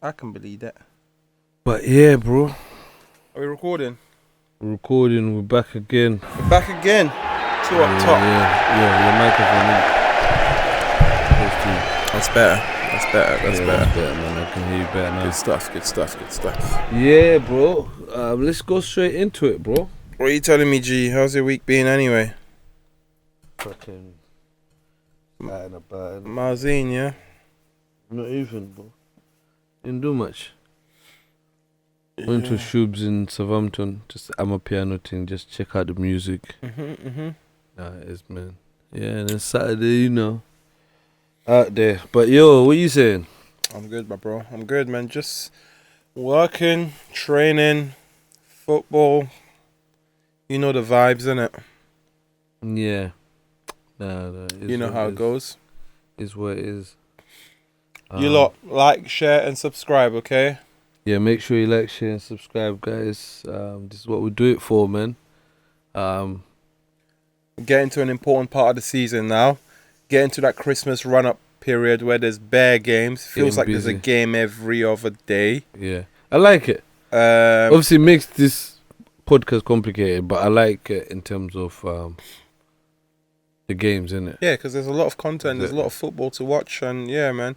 I can believe that. But yeah, bro. Are we recording? We're recording. We're back again. We're back again. Two up top. Yeah. Your microphone. That's better. That's better. That's better. That's better, man. I can hear you better now. Good stuff. Yeah, bro. Let's go straight into it, bro. What are you telling me, G? How's your week been anyway? Fucking bad about it. Marzine, yeah? Not even, bro. Didn't do much. Went to Shubs in Southampton, just piano thing, just check out the music. Nah, it is, man. Yeah, and then Saturday, out there. But yo, what you saying? I'm good, my bro. I'm good, man. Just working, training, football. You know the vibes, innit? Yeah. Nah, you know how it goes. Is what it is. You lot, like, share, and subscribe, okay? Yeah, make sure you like, share, and subscribe, guys. This is what we do it for, man. Getting to an important part of the season now. Getting to that Christmas run-up period where there's bare games. Feels like there's a game every other day. Yeah, I like it. Obviously, it makes this podcast complicated, but I like it in terms of the games, innit? Yeah, because there's a lot of content. There's a lot of football to watch, and yeah, man,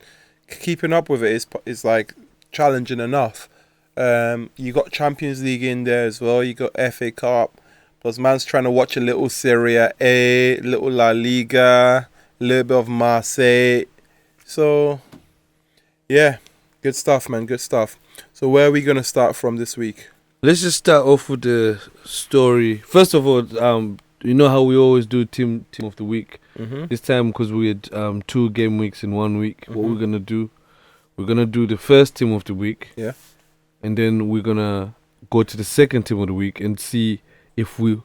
keeping up with it is like challenging enough. You got Champions League in there as well. You got FA Cup. Plus, man's trying to watch a little Serie A, little La Liga, a little bit of Marseille. So, yeah, good stuff, man. Good stuff. So, where are we gonna start from this week? Let's just start off with the story. First of all, you know how we always do team of the week. This time, because we had 2 game weeks in 1 week, what we're gonna do? We're gonna do the first team of the week. Yeah. And then we're gonna go to the second team of the week and see if who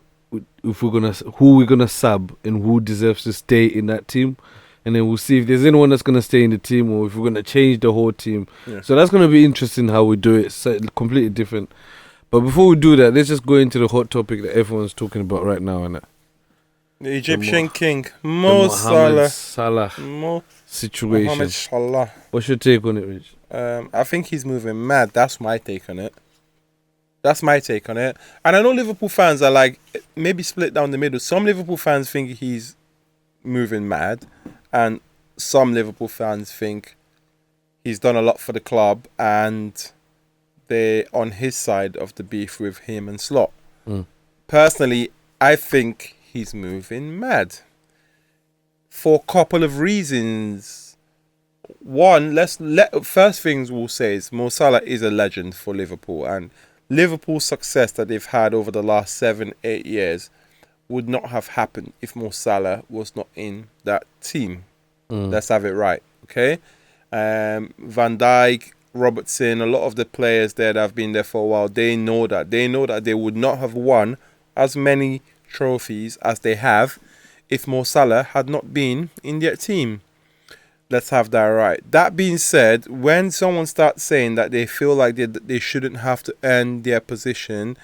we're gonna sub and who deserves to stay in that team. And then we'll see if there's anyone that's gonna stay in the team or if we're gonna change the whole team. Yeah. So that's gonna be interesting how we do it. So completely different. But before we do that, let's just go into the hot topic that everyone's talking about right now, innit? The Egyptian king, Mo Salah situation. Mohamed Salah. What's your take on it, Rich? I think he's moving mad. That's my take on it. And I know Liverpool fans are like maybe split down the middle. Some Liverpool fans think he's moving mad, and some Liverpool fans think he's done a lot for the club, and they're on his side of the beef with him and Slot. Personally, I think he's moving mad for a couple of reasons. One, first things we'll say is Mo Salah is a legend for Liverpool, and Liverpool's success that they've had over the last 7-8 years would not have happened if Mo Salah was not in that team. Let's have it right, okay? Van Dijk, Robertson, a lot of the players there that have been there for a while, they know that they would not have won as many trophies as they have if Mo Salah had not been in their team. Let's have that right. That being said, when someone starts saying that they feel like they shouldn't have to earn their position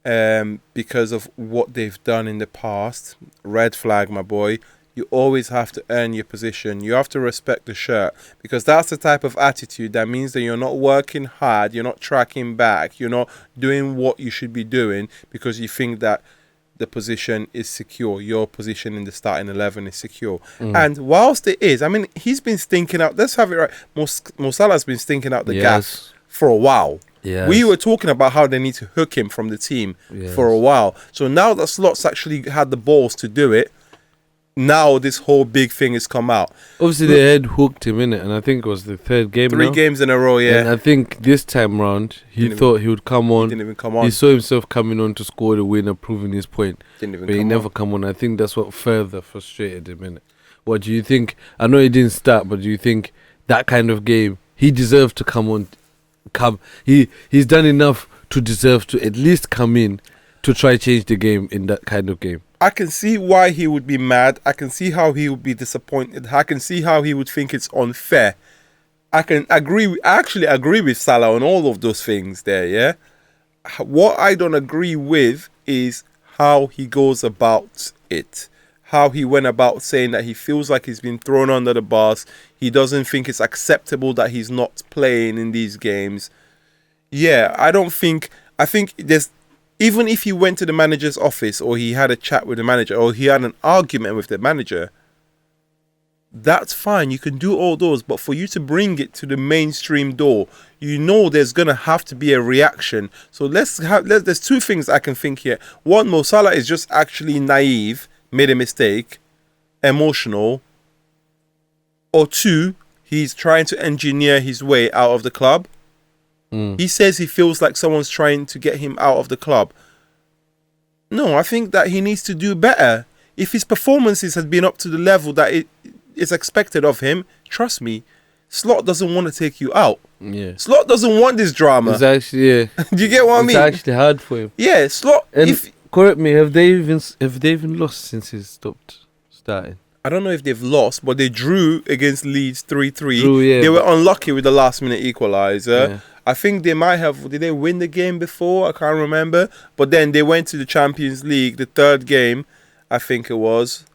because of what they've done in the past, red flag, my boy. You always have to earn your position. You have to respect the shirt, because that's the type of attitude that means that you're not working hard, you're not tracking back, you're not doing what you should be doing because you think that the position is secure. Your position in the starting 11 is secure. And whilst it is, I mean, he's been stinking out. Let's have it right. Mo Salah's been stinking out the gas for a while. Yes. We were talking about how they need to hook him from the team for a while. So now that Slot's actually had the balls to do it, now this whole big thing has come out. Obviously, they had hooked him in it, and I think it was the 3rd game. 3 games in a row, yeah. And I think this time round, he thought he would come on. He didn't even come on. He saw himself coming on to score the winner, proving his point. But he never come on. I think that's what further frustrated him in it. What do you think? I know he didn't start, but do you think that kind of game, he deserved to come on? He's done enough to deserve to at least come in to try change the game in that kind of game. I can see why he would be mad. I can see how he would be disappointed. I can see how he would think it's unfair. I actually agree with Salah on all of those things there, yeah? What I don't agree with is how he goes about it. how he went about saying that he feels like he's been thrown under the bus. He doesn't think it's acceptable that he's not playing in these games. Yeah, I think there's, even if he went to the manager's office or he had a chat with the manager or he had an argument with the manager, that's fine. You can do all those, but for you to bring it to the mainstream door, you know there's gonna have to be a reaction. So there's two things I can think here. One, Mo Salah is just actually naive, made a mistake, emotional. Or two, he's trying to engineer his way out of the club. He says he feels like someone's trying to get him out of the club. No, I think that he needs to do better. If his performances had been up to the level that it is expected of him, trust me, Slot doesn't want to take you out. Yeah. Slot doesn't want this drama. It's actually, yeah. Do you get what I mean? It's actually hard for him. Yeah, Slot. And correct me, have they even lost since he stopped starting? I don't know if they've lost, but they drew against Leeds 3-3. Yeah, they were unlucky with the last minute equaliser. Yeah. I think they might have. Did they win the game before? I can't remember. But then they went to the Champions League, the third game, I think it was,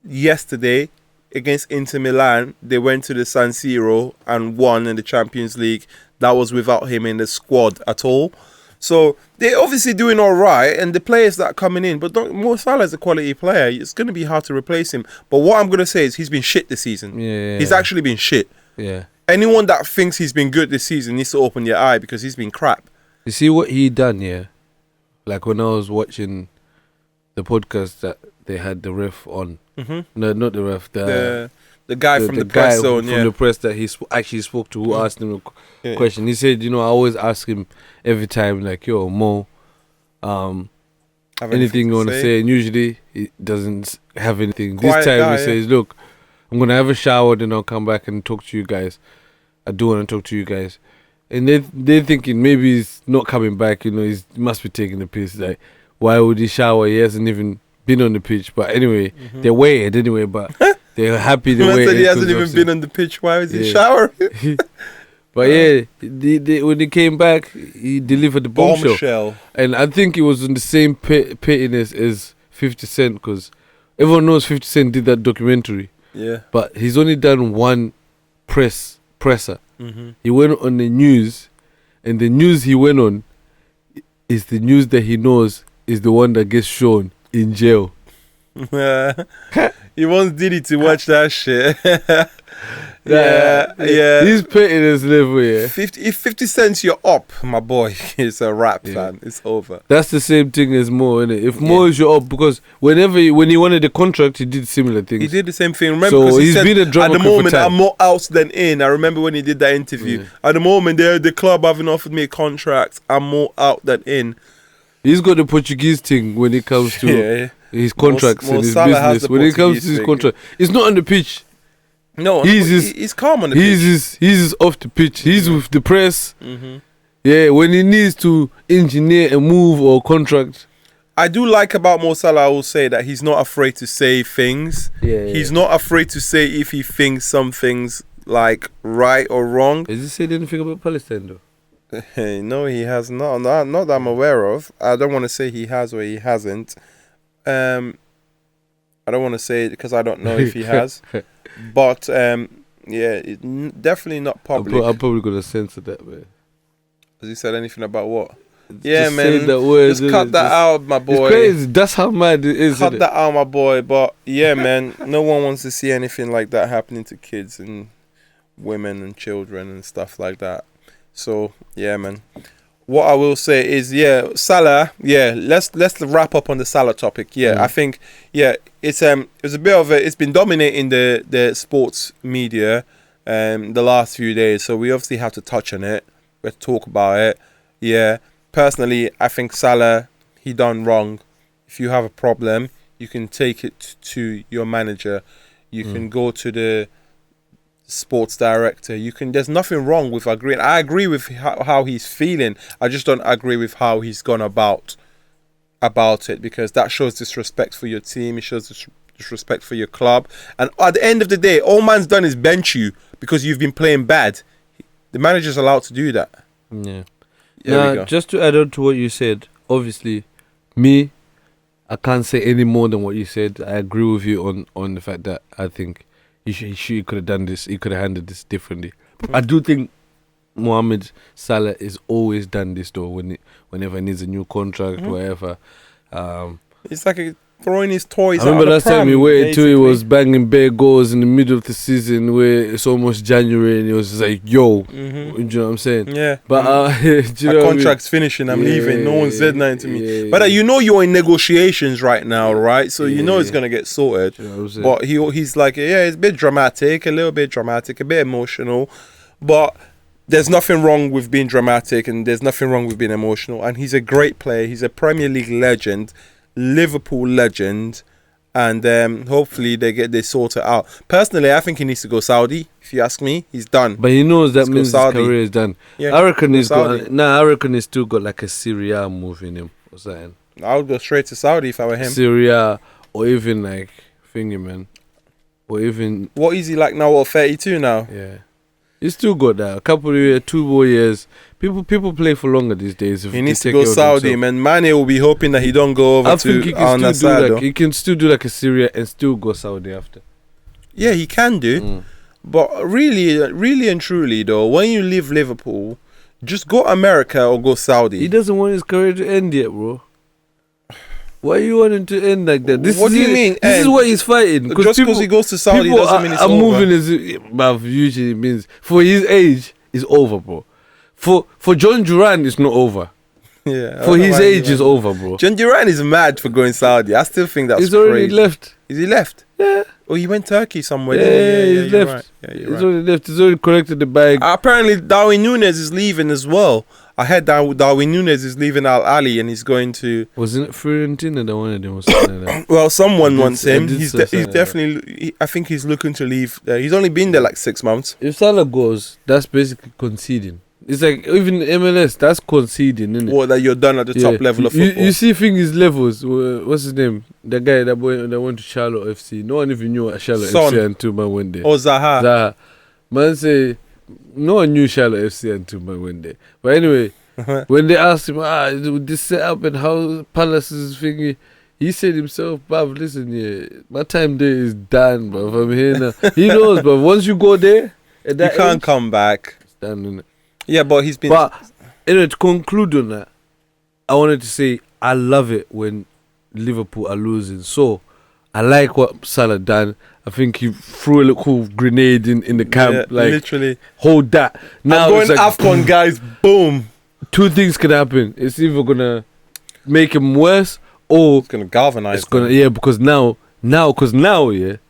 yesterday against Inter Milan. They went to the San Siro and won in the Champions League. That was without him in the squad at all. So they're obviously doing all right, and the players that are coming in. But Mo Salah is a quality player. It's going to be hard to replace him. But what I'm going to say is he's been shit this season. Yeah. He's actually been shit. Yeah. Anyone that thinks he's been good this season needs to open their eye because he's been crap. You see what he done, yeah? Like when I was watching the podcast that they had the ref on. Mm-hmm. No, not the ref. The guy from the press zone, from the press that he actually spoke to, who asked him a question. He said, I always ask him every time, like, yo, Mo, anything you want to say? And usually he doesn't have anything. This time he says, look, I'm going to have a shower, then I'll come back and talk to you guys. I do want to talk to you guys. And they're thinking maybe he's not coming back, he must be taking the piss. Like, why would he shower? He hasn't even been on the pitch. But anyway, they waited anyway, but they're happy they waited. He hasn't even been on the pitch. Why was he showering? But when he came back, he delivered the bombshell. And I think it was in the same pettiness as 50 Cent, because everyone knows 50 Cent did that documentary. Yeah. But he's only done one presser. Mm-hmm. He went on the news, and the news he went on is the news that he knows is the one that gets shown in jail. He wants Diddy to watch that shit. Yeah. He's petty this level, yeah. 50 cents, you're up, my boy. It's a rap, man. It's over. That's the same thing as Mo, innit? If Mo is your up, because when he wanted the contract, he did similar things. He did the same thing. Remember, so he's been a drama at the moment, I'm more out than in. I remember when he did that interview. Yeah. At the moment, the club haven't offered me a contract. I'm more out than in. He's got the Portuguese thing when it comes to his contracts and his business. When it comes to his contract, it's not on the pitch. No, he's calm on the pitch. He's off the pitch. He's with the press. Mm-hmm. Yeah, when he needs to engineer a move or contract. I do like about Mo Salah, I will say that he's not afraid to say things. He's not afraid to say if he thinks something's like right or wrong. Has he said anything about Palestine though? No, he has not. Not that I'm aware of. I don't want to say he has or he hasn't. I don't want to say it because I don't know if he has. But definitely not public. I'm probably gonna censor that, man. Has he said anything about what? Just man. That word, just cut that out, my boy. It's crazy. That's how mad it is. Cut that out, my boy. But yeah, man, no one wants to see anything like that happening to kids and women and children and stuff like that. So yeah, man. What I will say is, Salah. Yeah, let's wrap up on the Salah topic. I think it's a bit of it's been dominating the sports media the last few days. So we obviously have to touch on it. We have to talk about it. Yeah, personally, I think Salah, he done wrong. If you have a problem, you can take it to your manager. You can go to the sports director. There's nothing wrong with agreeing. I agree with how he's feeling. I just don't agree with how he's gone about it, because that shows disrespect for your team. It shows disrespect for your club. And at the end of the day, all man's done is bench you because you've been playing bad. The manager's allowed to do that. Yeah. Now, just to add on to what you said, obviously, I can't say any more than what you said. I agree with you on the fact that I think he could have done this. He could have handled this differently. I do think Mohamed Salah is always done this though. Whenever he needs a new contract, whatever. It's like throwing his toys I remember out last the pram, time he waited till he basically. was banging bare goals in the middle of the season where it's almost January and he was just like, yo, do you know what I'm saying? Yeah. But do you My know what I mean? contract's finishing. I'm leaving. No one said nothing to me. Yeah, But you know you're in negotiations right now, right? So you know it's gonna get sorted. Do you know what I'm saying? But he's like, yeah, it's a bit dramatic, a little bit dramatic, a bit emotional. But there's nothing wrong with being dramatic and there's nothing wrong with being emotional. And he's a great player. He's a Premier League legend, Liverpool legend. And hopefully they get this sorted out. Personally, I think he needs to go Saudi. If you ask me, he's done. But he knows that Let's go means his Saudi. career is done. Yeah, I reckon he's Saudi. got. Nah, I reckon he's still got like a Syria move in him or something. I would go straight to Saudi if I were him. Syria or even like thingy, man. Or even What is he like now? What, 32 now? yeah. He's still got that. A couple of years, 2 more years. People play for longer these days. If He they needs to take go care of Saudi, themselves. man. Mane will be hoping that he don't go over I to think he Al can still Nassr. do though. like he can still do like a Syria and still go Saudi after. Yeah, he can do. But really and truly, though, when you leave Liverpool, just go America or go Saudi. He doesn't want his career to end yet, bro. Why are you wanting to end like that? What do you mean, This is end? what he's fighting. Just because he goes to Saudi people doesn't mean it's are over. moving his bruv, usually means for his age it's over, bro. For John Duran it's not over. Yeah, I For don't know his why age he it's went. over, bro. John Duran is mad for going Saudi. I still think that's He's already crazy. left. Is he left? Yeah. Oh, he went Turkey somewhere. Yeah, didn't he? he's you're left. Right. Yeah, you're He's right. already left. He's already collected the bag. Apparently, Darwin Núñez is leaving as well. I heard that Darwin Núñez is leaving Al Ali and he's going to. Wasn't it Fiorentina that wanted him or something like that? Well, someone wants I him. did He's say something like that. definitely. I think he's looking to leave. He's only been there like 6 months. If Salah goes, that's basically conceding. It's like even MLS, that's conceding, isn't it? Or that you're done at the top level of football. You see things levels. What's his name? The guy that went to Charlotte FC. No one even knew what Charlotte Son. FC until man went there. Or Zaha. Zaha. Man say no one knew Charlotte FC until man went there. But anyway, when they asked him, with this setup and how Palace is thingy, he said himself, bruv, listen here, my time there is done, bruv. I'm here now. He knows, bruv. Once you go there, at You that can't age, come back. it's done, innit? Yeah, but he's been. But anyway, to conclude on that, I wanted to say I love it when Liverpool are losing. So I like what Salah done. I think he threw a little grenade in the camp, Yeah, like literally. hold that. Now I'm going it's like, AFCON, guys. Boom. two things can happen. It's either gonna make him worse or It's gonna galvanize. it's gonna because now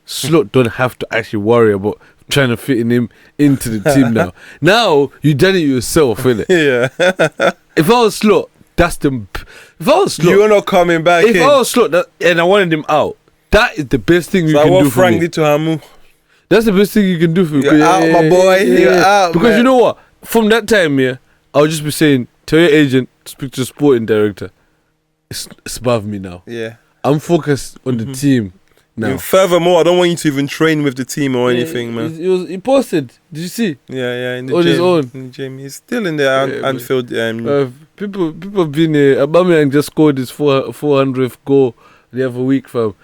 Slot don't have to actually worry about trying to fit him into the team now. Now you done it yourself, innit? Yeah. If I was Slot, that's the. If I was Slot, You're not coming back if in. I was Slot and I wanted him out, that is the best thing you So can what do for Frank me. did to Hamu. That's the best thing you can do for me. You're out, my boy. You're out, Because man. you know what? From that time, I'll just be saying, tell your agent, speak to the sporting director. It's above me now. Yeah. I'm focused on the team now. And furthermore, I don't want you to even train with the team or anything, man. He posted. Did you see? Yeah, in the On gym. his own. In the gym. He's still in the Yeah, Anfield. People have been here. Aubameyang just scored his 400th goal the other week, fam.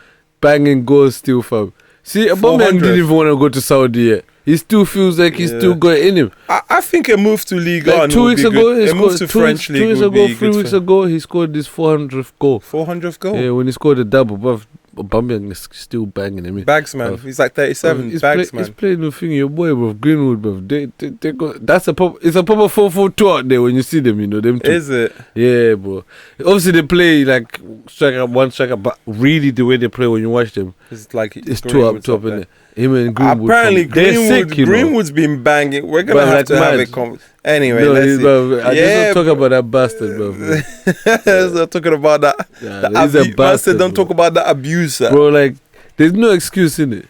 Banging goals still, fam. See, Aubameyang 400th. didn't even want to go to Saudi yet. He still feels like he's still got it in him. I think a move to Ligue 1 Like 2 would weeks be ago, good. he A move scored to 2 French weeks, League 2 weeks would ago, be 3 good weeks for ago, he scored his 400th goal. 400th goal. Yeah, when he scored a double, bruv, Aubameyang is still banging him. Bagsman. He's like 37. He's Bagsman. playing the thing, your boy, bruv, Greenwood, bruv. They got, it's a proper 4-4-2 out there when you see them, you know, them two. Is it? Yeah, bro. Obviously, they play like striker, one striker, but really the way they play when you watch them, It's like it's two up Greenwood's top, there. innit? Him and Greenwood. Apparently, they're sick, you know. Greenwood's been banging. We're gonna Bruv, have like to have mad. a anyway. No, Let's he's, see. bruv, I just Yeah, don't talk about that bastard, bro. So talking about that. Yeah, he's a Man said, bastard, don't bro. talk about that abuser. Bro, like, there's no excuse in it.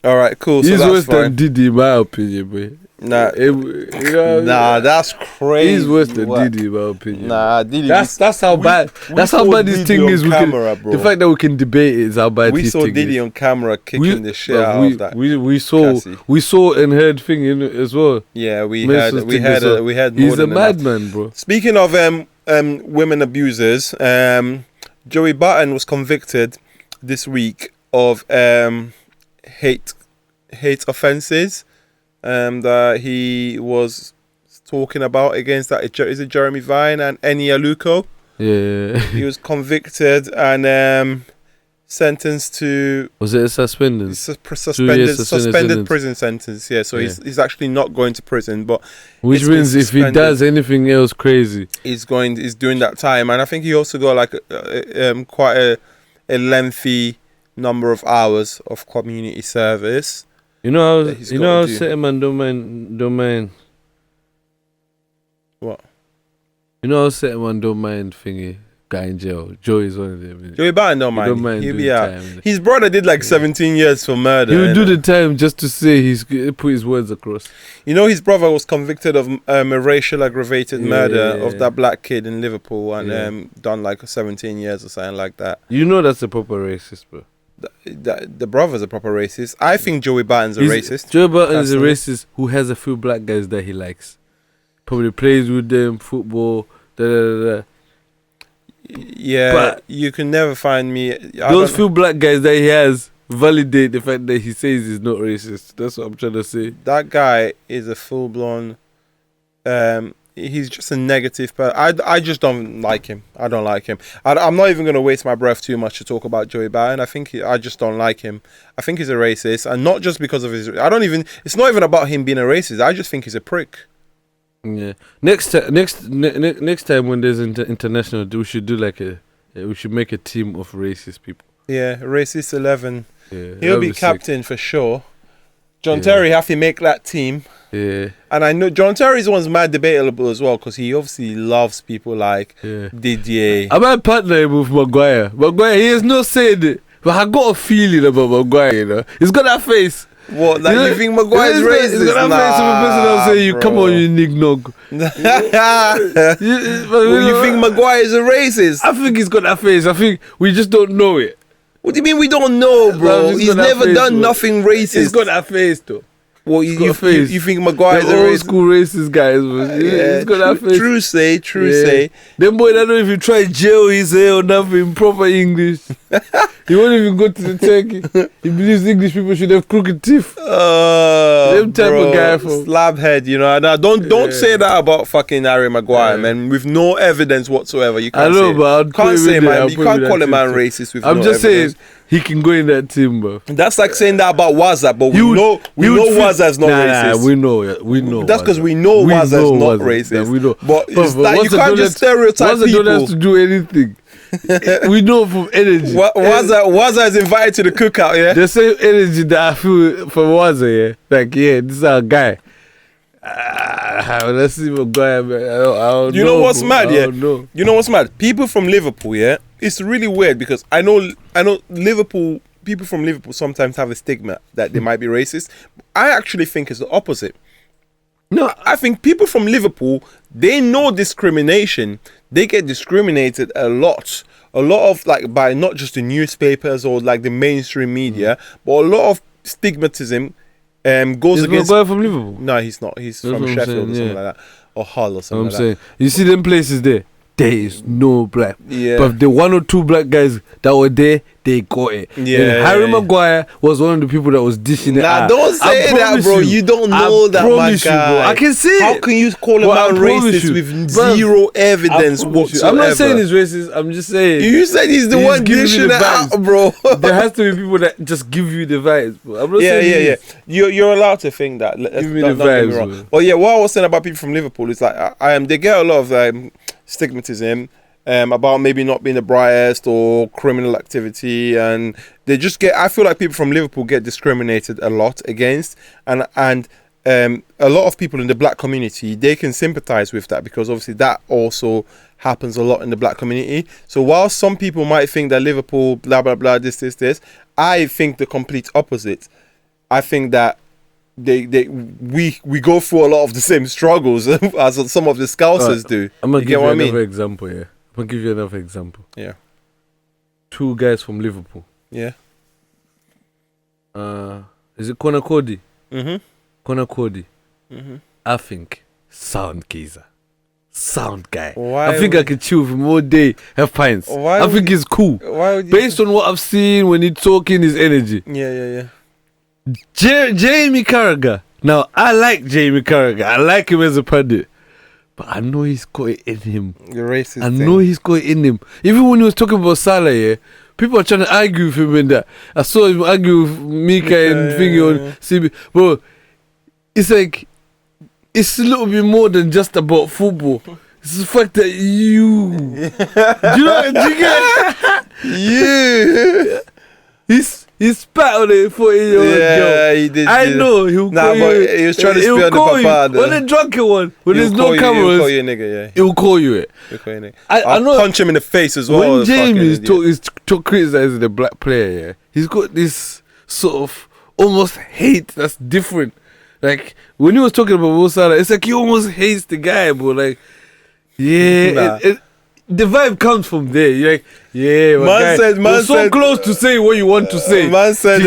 All right, cool. So He's that's worse fine. than Didi, in my opinion, bro. Nah, Nah, that's crazy. he's worse than work. Didi, in my opinion. Nah, Didi. That's how bad. That's how bad this thing is. Camera, bro. The fact that we can debate it is how bad we this saw thing Didi is. on camera kicking the shit bruv, out of that. we saw and heard thing in it as well. Yeah, we Mason's thing as well. had more He's a than enough. madman, bro. Speaking of women abusers, Joey Barton was convicted this week of hate offences that he was talking about against that. Is it Jeremy Vine and Eni Aluko? Yeah. He was convicted and sentenced to. Was it a suspended Suspended prison sentence? Yeah. So he's actually not going to prison, but which means if he does anything else crazy, he's doing that time. And I think he also got like quite a lengthy number of hours of community service. You know, I was saying, man, don't mind. What? You know, I was saying, man, don't mind thingy. Guy in jail. Joey's one of them. Joey Barton don't mind. He'll be out. His brother did like 17 years for murder. He would do the time just to say he's put his words across. You know, his brother was convicted of a racial aggravated murder of that black kid in Liverpool and done like 17 years or something like that. You know that's a proper racist, bro. The brother's a proper racist. I think Joey Barton's a racist. Joey Barton is a racist who has a few black guys that he likes. Probably plays with them, football, Yeah, but you can never find me. Those few black guys that he has validate the fact that he says he's not racist. That's what I'm trying to say. That guy is a full-blown. He's just a negative person. I just don't like him. I don't like him. I'm not even going to waste my breath too much to talk about Joey Barton. I just don't like him. I think he's a racist, and not just because of his. It's not even about him being a racist. I just think he's a prick. Yeah. Next time when there's international, we should do like we should make a team of racist people. Yeah, racist 11. Yeah, he'll be captain for sure. John Terry have to make that team. Yeah. And I know John Terry's one's mad debatable as well because he obviously loves people like Didier. I might partner him with Maguire. Maguire, he has not said it, but I got a feeling about Maguire. You know, he's got that face. What? Like you think Maguire's racist? He's got that face of a person that'll say, "You come on, you nignog." You think Maguire's a racist? I think he's got that face. I think we just don't know it. What do you mean we don't know, bro? He's never done nothing racist. He's got that face, though. Well, you think Maguire's the old school racist guys? He's got that face. True say. Them boy, I don't know if you try jail his hair or nothing, proper English. He won't even go to the Turkey. He believes English people should have crooked teeth. Them type of guy from slab head, you know. Now, don't say that about fucking Harry Maguire, man. With no evidence whatsoever, you can't. I know, but you can't call a man racist with. I'm just saying. He can go in that team, bro. That's like saying that about Waza, but we know Waza's not racist. We know. That's because we know Waza's not racist. We know. But you can't just stereotype people. Waza don't have to do anything. We know from energy. Waza is invited to the cookout, yeah? The same energy that I feel from Waza, yeah? Like, yeah, this is our guy. Let's see what guy, man. I don't know what's mad, yeah? You know what's mad? People from Liverpool, yeah? It's really weird because I know Liverpool, people from Liverpool sometimes have a stigma that they might be racist. I actually think it's the opposite. No, I think people from Liverpool, they know discrimination. They get discriminated a lot. A lot of, like, by not just the newspapers or like the mainstream media, but a lot of stigmatism goes against. He's not from Liverpool. No, he's not. He's from Sheffield or something like that, or Hull or something like that. You see them places there. There is no black. Yeah. But the one or two black guys that were there, they got it. Yeah. And Harry Maguire was one of the people that was dishing it out. Don't say that, bro. You don't know that, my guy. Bro. I can see it. How can you call a man racist with zero evidence whatsoever? I'm not saying he's racist. I'm just saying. You said he's the one dishing it out, bro. There has to be people that just give you the vibes, bro. I'm not saying You're allowed to think that. Give me the vibes, bro. But yeah, what I was saying about people from Liverpool is like, they get a lot of stigmatism about maybe not being the brightest or criminal activity, and they just get. I feel like people from Liverpool get discriminated a lot against, and a lot of people in the black community, they can sympathize with that because obviously that also happens a lot in the black community. So while some people might think that Liverpool blah blah blah this, I think the complete opposite. I think that we go through a lot of the same struggles as some of the Scousers do. I'm gonna give you another example. Yeah, I'm gonna give you another example. Yeah, two guys from Liverpool. Yeah. Is it Connor Cody? Mm-hmm. Connor Cody. Mm-hmm. I think sound geezer. sound guy. Why I think I could chill with him all day, have pints. I think he's cool. Why would you? Based on what I've seen when he's talking, his energy. Yeah. Jamie Carragher. Now, I like Jamie Carragher. I like him as a pundit. But I know he's got it in him. The racist I know he's got it in him. Even when he was talking about Salah, yeah, people are trying to argue with him in that. I saw him argue with Mika and Thingy on CB. Bro, it's like, it's a little bit more than just about football. It's the fact that you... do you get it? He spat on a 14-year-old girl. Yeah, he did. I know he'll call you. But he was trying to spit on the papa. On the drunken one, when there's no cameras, he'll call you a nigga, yeah. He'll call you it. He'll call you a nigga. I know. Punch him in the face as well. When James is criticizing the black player, yeah, he's got this sort of almost hate that's different. Like when he was talking about Mo Salah, it's like he almost hates the guy, bro. Like, yeah, the vibe comes from there. You're like, yeah, man so close to saying what you want to say. Man said,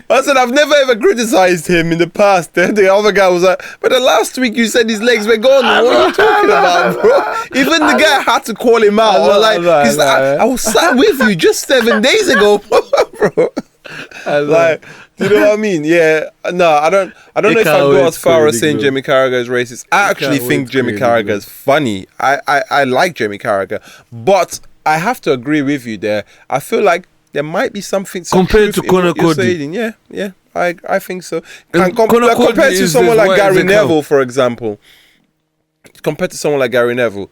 I've never ever criticized him in the past. The other guy was like, but the last week you said his legs were gone. What are you talking about, bro? Even the guy had to call him out. I was sat with you just 7 days ago, bro. Like, do you know what I mean? Yeah. No, I don't know if I'd go as far as saying Jamie Carragher is racist. I actually think Jamie Carragher is funny. I like Jamie Carragher, but I have to agree with you there. I feel like there might be something compared to Conor Cody. Yeah, I think so. Compared to someone like Gary Neville, for example. Compared to someone like Gary Neville,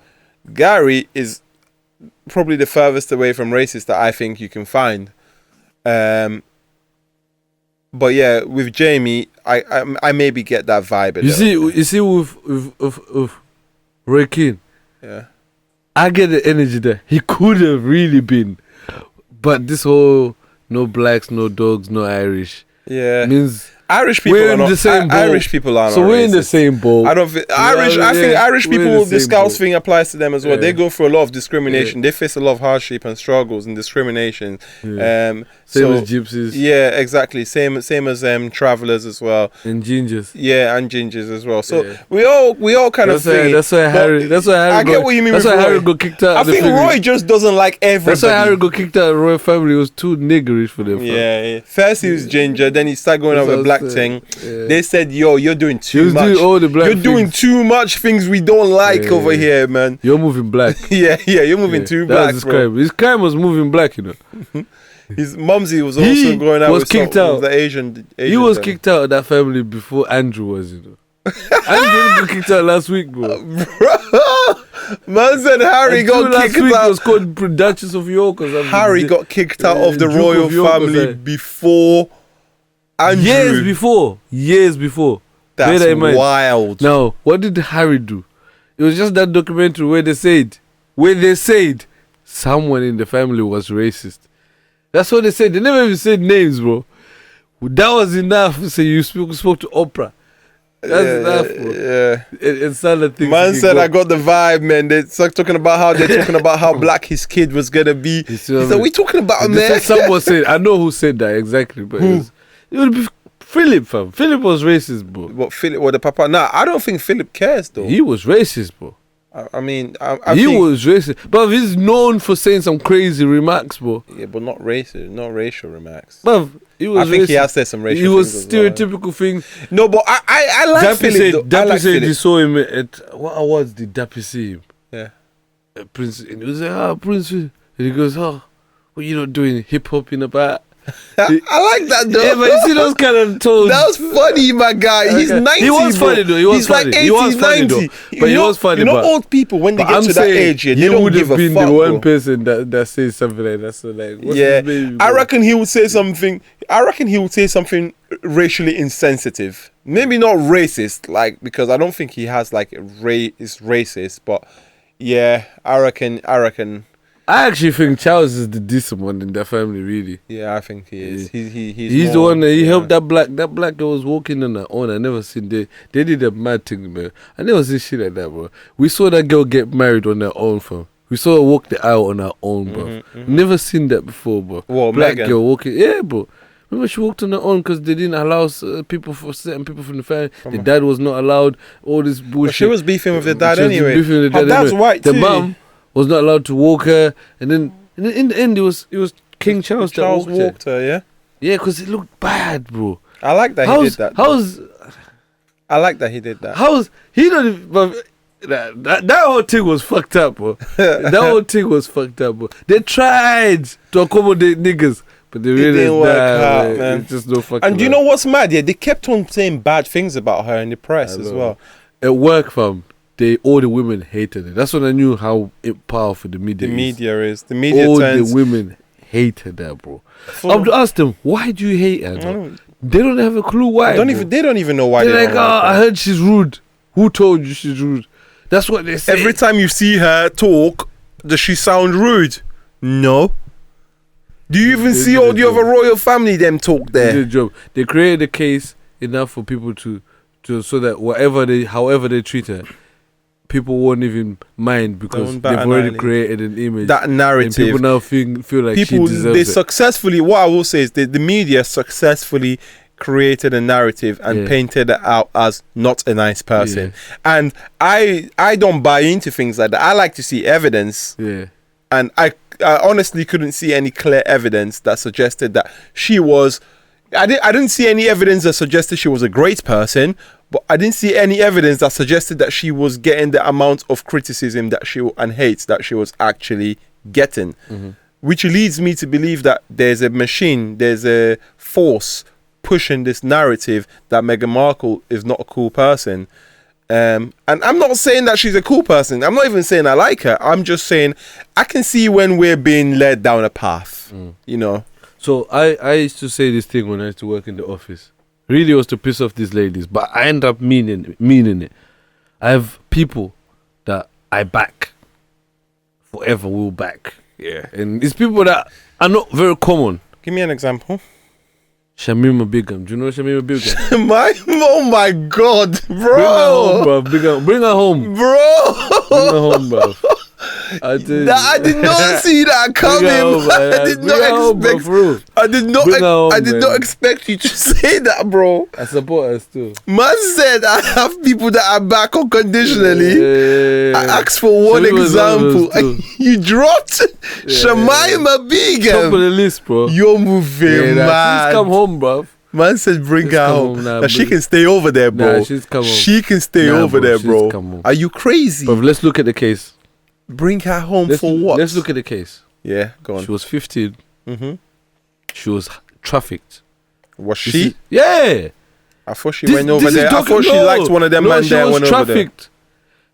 Gary is probably the furthest away from racist that I think you can find. But yeah, with Jamie, I maybe get that vibe. You see, with Roy Keane, yeah, I get the energy there. He could have really been, but this whole no blacks, no dogs, no Irish, means Irish people are not the same boat. Irish people are not so we're racist. in the same boat. I don't think Irish. I think Irish people. The Scouts thing applies to them as well. They go through a lot of discrimination. They face a lot of hardship and struggles and discrimination. Same as gypsies. Yeah, exactly. Same as travellers as well. And gingers. Yeah, and gingers as well. So we all kind of think. That's why Harry. I get what you mean. That's why Harry got kicked out. I think Roy just doesn't like everybody. That's why Harry got kicked out. The Royal family was too niggerish for them. Yeah. First he was ginger, then he started going on with black thing. They said, "Yo, you're doing too much. You're doing too much things we don't like over here, man. You're moving black. yeah, you're moving too black, bro." His crime was moving black, you know. His mumsy was also going out with the Asian. He was kicked out of that family before Andrew was, you know. Andrew got kicked out last week, bro. Man said Harry got kicked out. It was called Duchess of York. Harry got kicked out of the royal family before Andrew. Years before. That's wild. Now, what did Harry do? It was just that documentary where they said someone in the family was racist. That's what they said. They never even said names, bro. That was enough. So you spoke to Oprah. That's enough, bro. Yeah. It's not a thing. Man said, I got the vibe, man. They're talking about how black his kid was gonna be. So we talking about America. Someone said, I know who said that exactly, but it would be Philip, fam. Philip was racist, bro. What, Philip or the papa? Nah, I don't think Philip cares though. He was racist, bro. I mean, he was racist, but he's known for saying some crazy remarks, bro. Yeah, but not racist, not racial remarks. But he was. I think he has said some racial. He was stereotypical things. No, but I like Dappy Philip. Dappy said he saw him at what awards did Dappy see him? Yeah, Prince, and he was like, Prince, and he goes, what you not doing hip hopping about? I like that though. Yeah, but you see those kind of tones. That was funny, my guy. He's 90. He was funny though. He was funny. Like 80, he was funny 90. though. But he was funny. You know, old people when they get to that age, they don't give a fuck. He would have been the one person that says something like that. So like, what's his name, I reckon he would say something. Racially insensitive. Maybe not racist, like, because I don't think he has like is racist. But yeah, I reckon. I actually think Charles is the decent one in that family, really. Yeah, I think he is. He's the one that helped that black girl was walking on her own. I never seen they did a mad thing, man. I never seen shit like that, bro. We saw that girl get married on her own, fam. We saw her walk the aisle on her own, bro. Never seen that before, bro. What, black Megan? girl walking, yeah, bro. Remember, she walked on her own because they didn't allow people for certain people from the family. Come The on. dad was not allowed. All this bullshit. But she was beefing with the dad She was anyway. beefing with the Her dad dad's anyway. white The too. mum was not allowed to walk her, and then in the end, it was King Charles that Charles walked her. walked her, yeah. Yeah, because it looked bad, bro. I like that he did that. I like that he did that. How's he don't even, but that whole thing was fucked up, bro. That whole thing was fucked up, bro. They tried to accommodate niggas, but they really didn't work out, man. It's just no fucking. And do you know what's mad? Yeah, they kept on saying bad things about her in the press as well. At work, fam, all the women hated it. That's when I knew how powerful the media The is. media is. The media All turns. the women hated that, bro. I would ask them, why do you hate her? Bro? They don't have a clue why. They don't even know why. They're they like, don't like her. I heard she's rude. Who told you she's rude? That's what they say. Every time you see her talk, does she sound rude? No. Do you even see all the other royal family them talk They there? did a job. They created a case enough for people to so that however they treat her, people won't even mind because Don't they've bat an already eyelid. created an image. That and narrative. people now feel like People, she they deserves it. successfully, what I will say is the media successfully created a narrative and Yeah. painted her out as not a nice person. And I don't buy into things like that. I like to see evidence. Yeah. And I honestly couldn't see any clear evidence that suggested that she was. I didn't see any evidence that suggested she was a great person, but I didn't see any evidence that suggested that she was getting the amount of criticism that and hate that she was actually getting. Which leads me to believe that there's a machine, there's a force pushing this narrative that Meghan Markle is not a cool person. And I'm not saying that she's a cool person. I'm not even saying I like her. I'm just saying I can see when we're being led down a path, you know. So I used to say this thing when I used to work in the office. Really was to piss off these ladies, but I end up meaning it. I have people that I back. Forever will back. Yeah. And it's people that are not very common. Give me an example. Shamima Begum. Do you know Shamima Begum? Oh my God, bro. Bring her home, bro. Bring her home. Bro. Bring her home, bro. I did not see that coming. I did not expect. I did not expect you to say that, bro. I support us too. Man said I have people that are back unconditionally. I asked for one example. You dropped Shamima Begum. Top of the list, bro. You're moving mad. Please come home, bro. Man said bring her home. Now she can stay over there, bro. Nah, she's come home. She can stay over there, bro. Come home. Are you crazy? Bro, let's look at the case. Bring her home for what? Let's look at the case. Yeah, go on. She was 15. She was trafficked. Was she? Yeah. I thought she went over there. I thought she liked one of them men there. She was trafficked.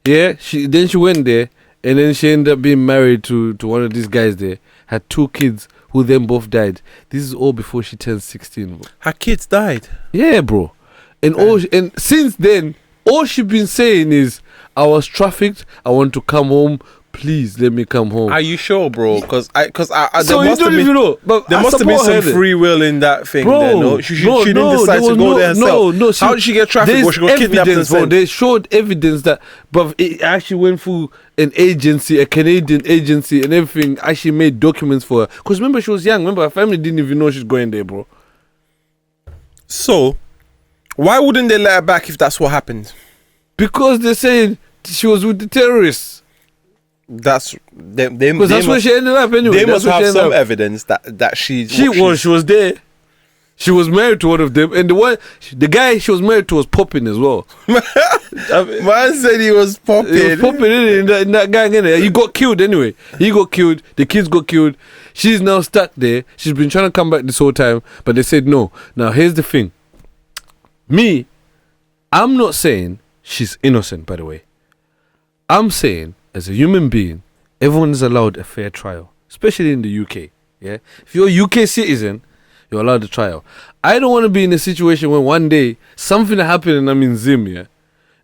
Yeah. She went there, and then she ended up being married to one of these guys there. Had 2 kids who then both died. This is all before she turned 16. Bro. Her kids died. Yeah, bro. And since then, all she been saying is, I was trafficked. I want to come home. Please let me come home. Are you sure, bro? Because so there must have been, but there must have been some free will in that thing. Bro, there, no? She didn't decide to go there herself. No, how did she get trafficked? Was she got kidnapped and sent? They showed evidence that, but it actually went through an agency, a Canadian agency, and everything. Actually made documents for her. Because remember, she was young. Remember, her family didn't even know she's going there, bro. So, why wouldn't they let her back if that's what happened? Because they said she was with the terrorists. That's because that's where she ended up anyway. They must have some evidence that she was there. She was married to one of them, and the guy she was married to was popping as well. Man said he was popping. He was popping in that gang in there. He got killed anyway. He got killed. The kids got killed. She's now stuck there. She's been trying to come back this whole time, but they said no. Now here's the thing. I'm not saying she's innocent, by the way. I'm saying, as a human being, everyone is allowed a fair trial, especially in the UK. Yeah, if you're a UK citizen, you're allowed a trial. I don't want to be in a situation where one day something happened and I'm in Zim, yeah,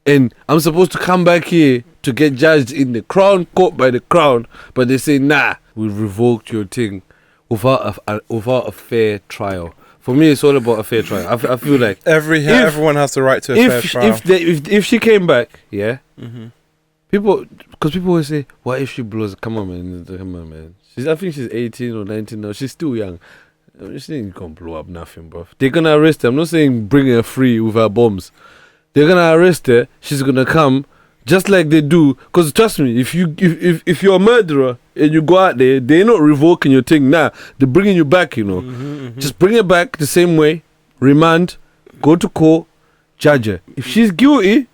and I'm supposed to come back here to get judged in the Crown Court by the Crown, but they say, nah, we revoked your thing without a fair trial. For me, it's all about a fair trial. I feel like everyone has the right to a fair trial. If she came back, yeah. Because people always say, what if she blows? Come on, man. I think she's 18 or 19 now. She's still young. She ain't gonna blow up nothing, bro. They're gonna arrest her. I'm not saying bring her free with her bombs. They're gonna arrest her. She's gonna come just like they do. Cause trust me, if you're a murderer and you go out there, they're not revoking your thing. Nah, they're bringing you back. You know, just bring her back the same way. Remand, go to court, judge her. If she's guilty,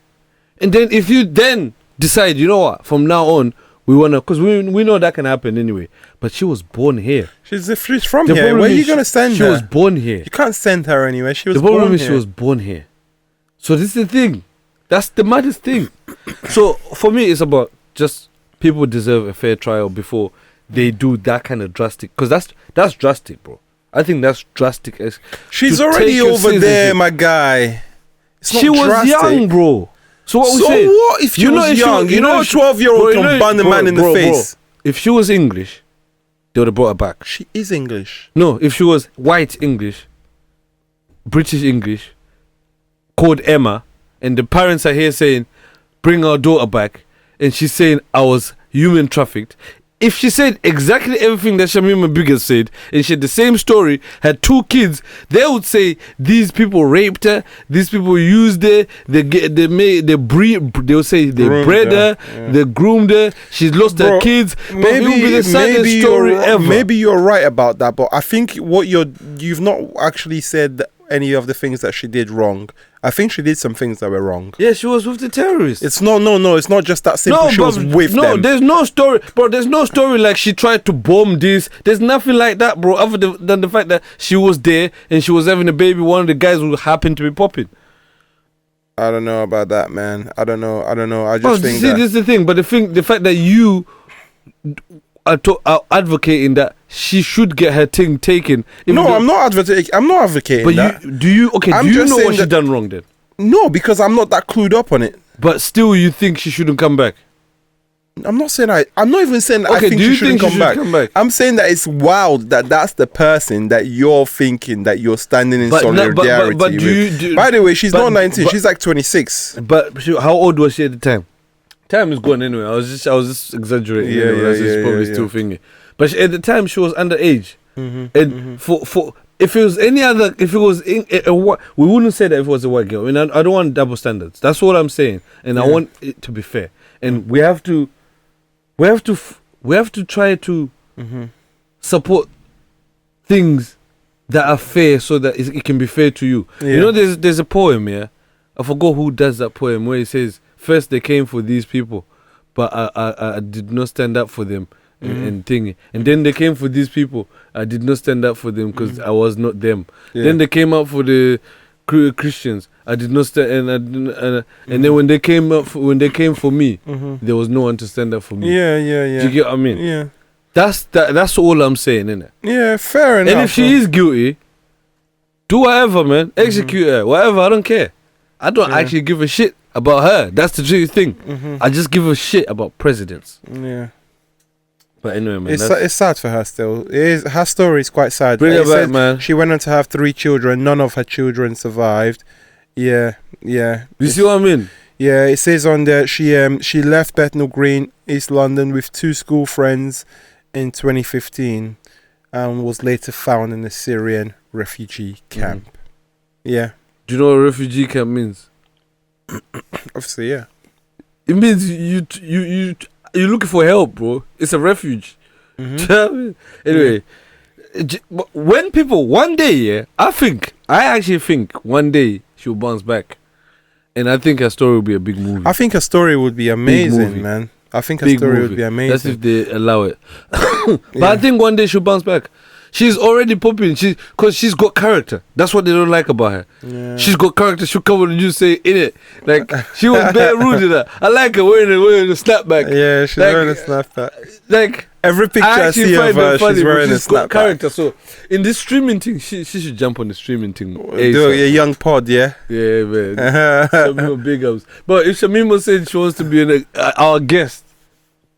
and then if you then decide, you know what, from now on. We wanna, cause we know that can happen anyway. But she was born here. She's from here. Where are you gonna send her? She was born here. You can't send her anywhere. She was the problem born is here. she was born here. So this is the thing. That's the maddest thing. So for me, it's about just people deserve a fair trial before they do that kind of drastic. Cause that's drastic, bro. I think that's drastic. She's already over there, my guy. She was young, bro. So what we say? What if she was young? You know, a 12-year-old can bun a man in the face. If she was English, they would have brought her back. She is English. No, if she was white English, British English, called Emma, and the parents are here saying, bring our daughter back, and she's saying I was human trafficked. If she said exactly everything that Shamima Begum said, and she had the same story, had 2 kids, they would say these people raped her, these people used her, they would say they bred her, they groomed her, she's lost her kids. Maybe it would be the saddest story ever. Maybe you're right about that, but I think you've not actually said any of the things that she did wrong. I think she did some things that were wrong. Yeah, she was with the terrorists. It's no, it's not just that simple. No, she was with them. No, there's no story, bro. There's no story like she tried to bomb this. There's nothing like that, bro. Other than the fact that she was there and she was having a baby. One of the guys who happened to be popping. I don't know about that, man. I don't know. I just think that. This is the thing. But the fact that you are advocating that she should get her thing taken. No, I'm not advocating. But that. Do you know what she done wrong then? No, because I'm not that clued up on it. But still, you think she shouldn't come back? I'm not even saying that I think she shouldn't come back. I'm saying that it's wild that that's the person that you're thinking that you're standing in solidarity with. By the way, she's not 19. She's like 26. But how old was she at the time? Time is gone anyway. I was just exaggerating. She's probably still thinking. But at the time, she was underage. And for if it was any other, if it was we wouldn't say that if it was a white girl. I mean, I don't want double standards. That's what I'm saying, and I want it to be fair. And we have to try to support things that are fair, so that it can be fair to you. Yeah. You know, there's a poem here. I forgot who does that poem where it says, "First they came for these people, but I did not stand up for them." And thingy. And then they came for these people. I did not stand up for them because I was not them. Yeah. Then they came out for the Christians. I did not stand. And then when they came for me, there was no one to stand up for me. Yeah. Do you get what I mean? Yeah. That's all I'm saying, innit? Yeah, fair enough. And if she is guilty, do whatever, man. Execute her, whatever. I don't care. I don't actually give a shit about her. That's the true thing. I just give a shit about presidents. Yeah. But anyway, man, it's sad for her still. Her story is quite sad. Bring her back, man. She went on to have 3 children. None of her children survived. Yeah. You see what I mean? Yeah, it says on there she left Bethnal Green, East London, with 2 school friends in 2015, and was later found in a Syrian refugee camp. Yeah. Do you know what a refugee camp means? Obviously, yeah. It means you're looking for help, bro. It's a refuge. Do you know what I mean? Anyway, when people one day, I actually think one day she'll bounce back, and I think her story will be a big movie. I think her story would be amazing, man. I think her story would be amazing. That's if they allow it. But I think one day she'll bounce back. She's already popping. Because she's got character. That's what they don't like about her. Yeah. She's got character. She'll come and you say in it. Like, she was bare rude to that. I like her wearing a snapback. Yeah, she's wearing a snapback. Like, every picture I see of her, she's wearing a snapback. Character. So, in this streaming thing, she should jump on the streaming thing. Do a young pod, yeah? Yeah, man. Shamima Begum. But if Shamima said she wants to be our guest,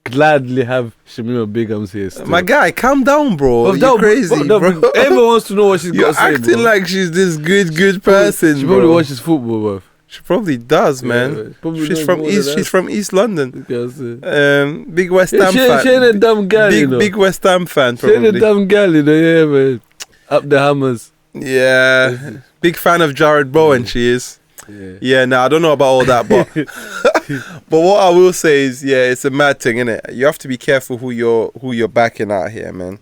gladly have Shamima Begum here still. My guy, calm down, bro. You're crazy, bro. Everyone wants to know what she's got to say, You're acting like she's this good person, She probably watches football, bro. She probably does, man. She's from East London. Big West Ham fan. She ain't a dumb gal, Big West Ham fan, probably. She ain't a dumb gal, yeah, man. Up the hammers. Yeah. Big fan of Jared Bowen, she is. Yeah. Yeah, no, I don't know about all that, but but what I will say is, yeah, it's a mad thing, innit? You have to be careful who you're backing out here, man.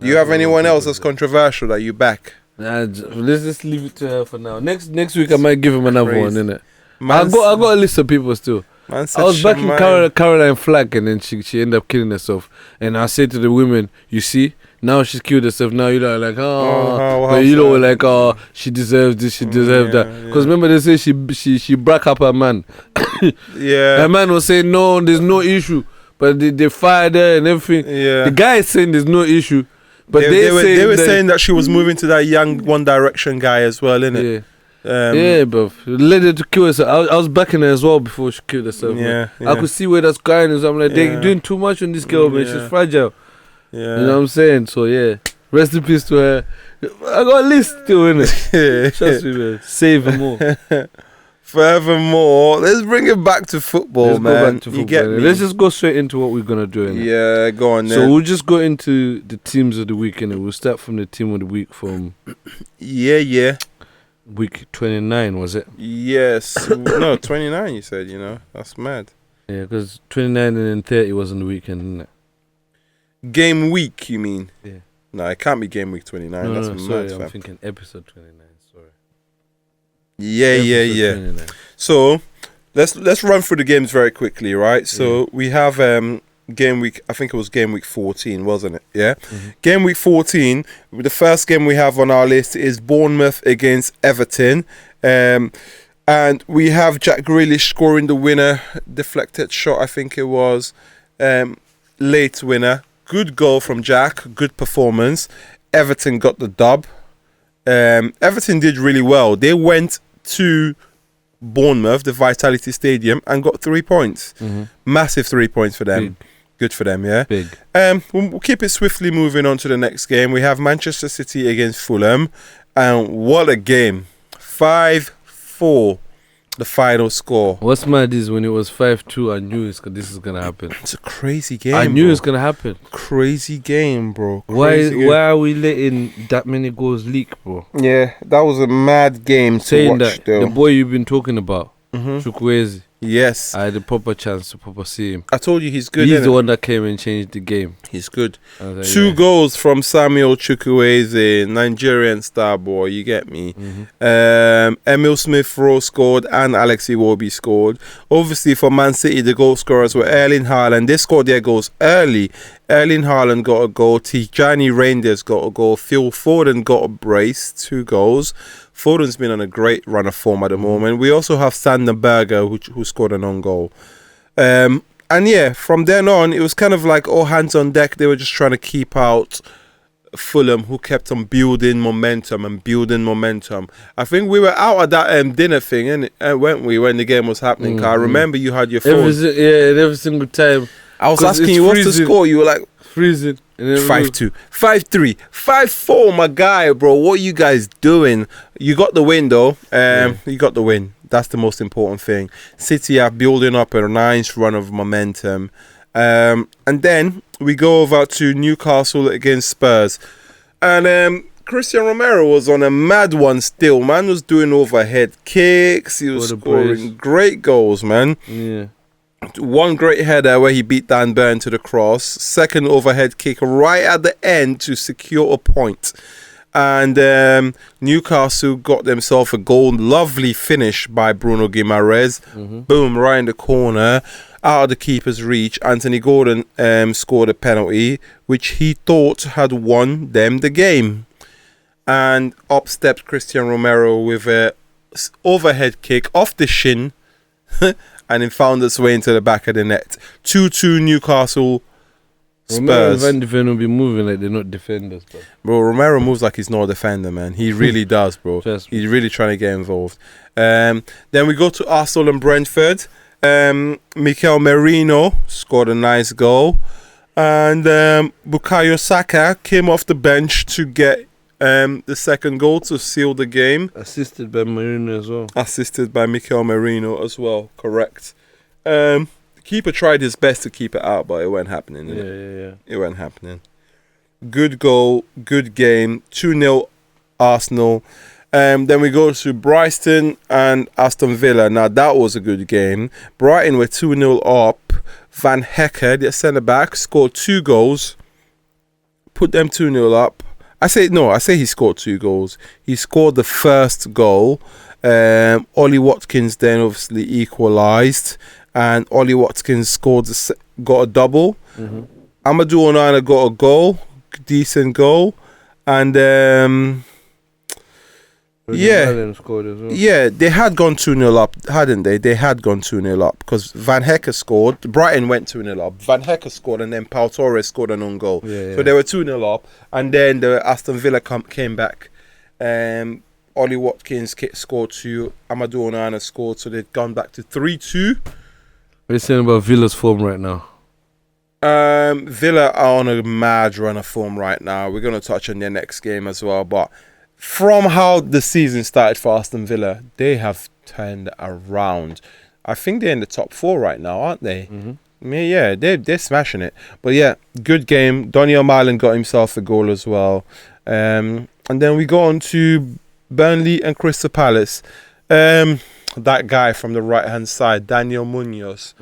Do you have anyone else that's controversial that you back? Nah, let's just leave it to her for now. Next week I might give him another one, innit? I Man, got a list of people still. man said I was backing Shamima. Caroline Flack, and then she ended up killing herself. And I said to the women, you see, now she's killed herself. Now you know, like, but you know, like, she deserves this, she deserves that. Because remember they say she broke up her man. Yeah. Her man was saying no, there's no issue, but they fired her and everything. Yeah. The guy is saying there's no issue, but they were saying that she was moving to that young One Direction guy as well, innit? Yeah. Yeah, bro. Led her to kill herself. I was backing her as well before she killed herself. Yeah, man. I could see where that's going. So I'm like, they're doing too much on this girl, man. She's fragile. Yeah. You know what I'm saying? So yeah, rest in peace to her. I got a list still, innit? Trust me, man. Save them all. Furthermore, let's bring it back to football, Let's man. go back to football. You get me? Let's just go straight into what we're gonna do. Innit? Yeah, go on then. So we'll just go into the teams of the week, and we'll start from the team of the week from yeah. week 29, was it? Yes. No, 29 you said, That's mad. Yeah, because 29 and then 30 was on the weekend, isn't it? Game week, you mean? Yeah. No, it can't be game week 29. No, That's no, mad, sorry, fam. I'm thinking episode 29. Sorry. Yeah. Episode 29. So, let's run through the games very quickly, right? So, we have game week, I think it was game week 14, wasn't it? Yeah. Mm-hmm. Game week 14, the first game we have on our list is Bournemouth against Everton. And we have Jack Grealish scoring the winner, deflected shot, I think it was. Late winner. Good goal from Jack. Good performance. Everton got the dub. Everton did really well. They went to Bournemouth, the Vitality Stadium, and got 3 points. Mm-hmm. Massive 3 points for them. Big. Good for them, yeah. Big. We'll keep it swiftly moving on to the next game. We have Manchester City against Fulham. And what a game. 5-4. The final score. What's mad is when it was 5-2, I knew this is gonna happen. It's a crazy game. I knew bro. it's gonna happen. Crazy game, bro. Why Crazy game. are we letting that many goals leak, bro? Yeah, that was a mad game to Saying watch, that though. the boy you've been talking about, Mhm. Chukwueze, Yes. I had a proper chance to proper see him. I told you he's good, He's the innit? one that came and changed the game. He's good. I was like, 2 yeah. goals from Samuel Chukwueze, Nigerian star boy, you get me. Emil Smith-Rowe scored and Alex Iwobi scored. Obviously for Man City, the goal scorers were Erling Haaland. They scored their goals early. Erling Haaland got a goal. Tijani Reinders got a goal. Phil Foden got a brace, 2 goals. Foden's been on a great run of form at the moment. We also have Sander Berger who scored an own goal. And yeah, from then on, it was kind of like all hands on deck. They were just trying to keep out Fulham, who kept on building momentum. I think we were out at that dinner thing, weren't we, when the game was happening? 'Cause I remember you had your phone. Every single time. I was 'Cause asking it's you what's the freezing. score. You were like, Freezing. And then 5-2, 5-3, 5-4, my guy, bro. What are you guys doing? You got the win, though. You got the win. That's the most important thing. City are building up a nice run of momentum. And then we go over to Newcastle against Spurs. And Christian Romero was on a mad one still. Man was doing overhead kicks. He was What a scoring brace. great goals, man. Yeah. One great header where he beat Dan Burn to the cross. Second overhead kick right at the end to secure a point. And Newcastle got themselves a goal. Lovely finish by Bruno Guimaraes. Boom, right in the corner. Out of the keeper's reach. Anthony Gordon scored a penalty, which he thought had won them the game. And up stepped Christian Romero with a overhead kick off the shin. And it found its way into the back of the net. 2-2 Newcastle Romero and Spurs. Van de Ven will be moving like they're not defenders, bro. Bro, Romero moves like he's not a defender, man. He really does, bro. Trust me. He's really trying to get involved. Then we go to Arsenal and Brentford. Mikel Merino scored a nice goal. And Bukayo Saka came off the bench to get the second goal to seal the game. Assisted by Marino as well. Assisted by Mikel Merino as well, correct. Keeper tried his best to keep it out, but it wasn't happening. Yeah. It wasn't happening. good goal, good game, 2-0 Arsenal. Then we go to Brighton and Aston Villa. Now, that was a good game. Brighton were 2-0 up. Van Hecker, their centre-back, scored 2 goals. Put them 2-0 up. I say he scored 2 goals. He scored the first goal. Ollie Watkins then obviously equalised. And Ollie Watkins got a double. Mm-hmm. Amadou Onana got a goal. Decent goal. And... Scored as well. Yeah, they had gone 2-0 up, hadn't they? They had gone 2-0 up because Van Hecker scored. Brighton went 2-0 up. Van Hecker scored and then Pau Torres scored an own goal. So they were 2-0 up. And then the Aston Villa came back. Ollie Watkins scored 2. Amadou Onana scored. So they'd gone back to 3-2. What are you saying about Villa's form right now? Villa are on a mad run of form right now. We're going to touch on their next game as well. But from how the season started for Aston Villa, they have turned around. I think they're in the top 4 right now, aren't they? Mm-hmm. Yeah, they're smashing it. But yeah, good game. Daniel Marlin got himself a goal as well. And then we go on to Burnley and Crystal Palace. That guy from the right-hand side, Daniel Munoz.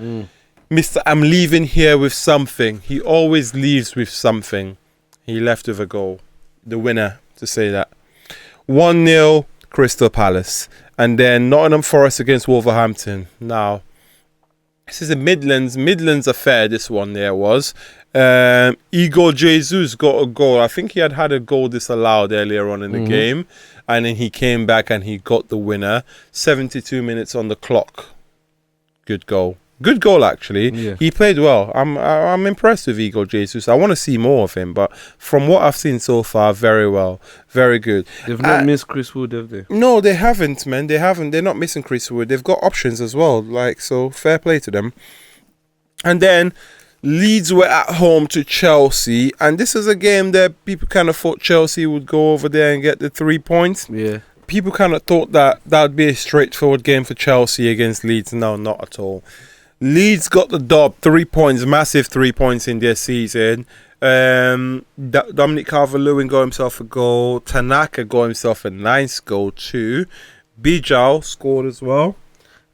Mr. I'm leaving here with something. He always leaves with something. He left with a goal. The winner, to say that. 1-0 Crystal Palace. And then Nottingham Forest against Wolverhampton. Now, this is a Midlands affair, this one there was. Igor Jesus got a goal. I think he had a goal disallowed earlier on in the game. And then he came back and he got the winner. 72 minutes on the clock. Good goal. Good goal, actually. Yeah. He played well. I'm impressed with Igor Jesus. I want to see more of him, but from what I've seen so far, very well, very good. They've not missed Chris Wood, have they? No, they haven't, man. They haven't. They're not missing Chris Wood. They've got options as well. So fair play to them. And then Leeds were at home to Chelsea, and this is a game that people kind of thought Chelsea would go over there and get the 3 points. Yeah. People kind of thought that would be a straightforward game for Chelsea against Leeds. No, not at all. Leeds got the dub, 3 points, massive 3 points in their season. Dominic Calvert-Lewin got himself a goal. Tanaka got himself a nice goal too. Bijal scored as well.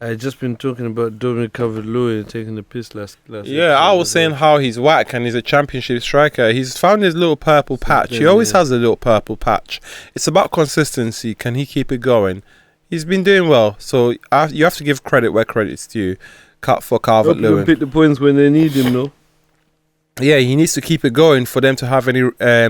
I had just been talking about Dominic Calvert-Lewin taking the piss last Yeah, I was saying how he's whack and he's a championship striker. He's found his little purple patch. He always has a little purple patch. It's about consistency. Can he keep it going? He's been doing well. So you have to give credit where credit's due. Cut for Calvert-Lewin. Pick the points when they need him, though. Yeah, he needs to keep it going for them to have any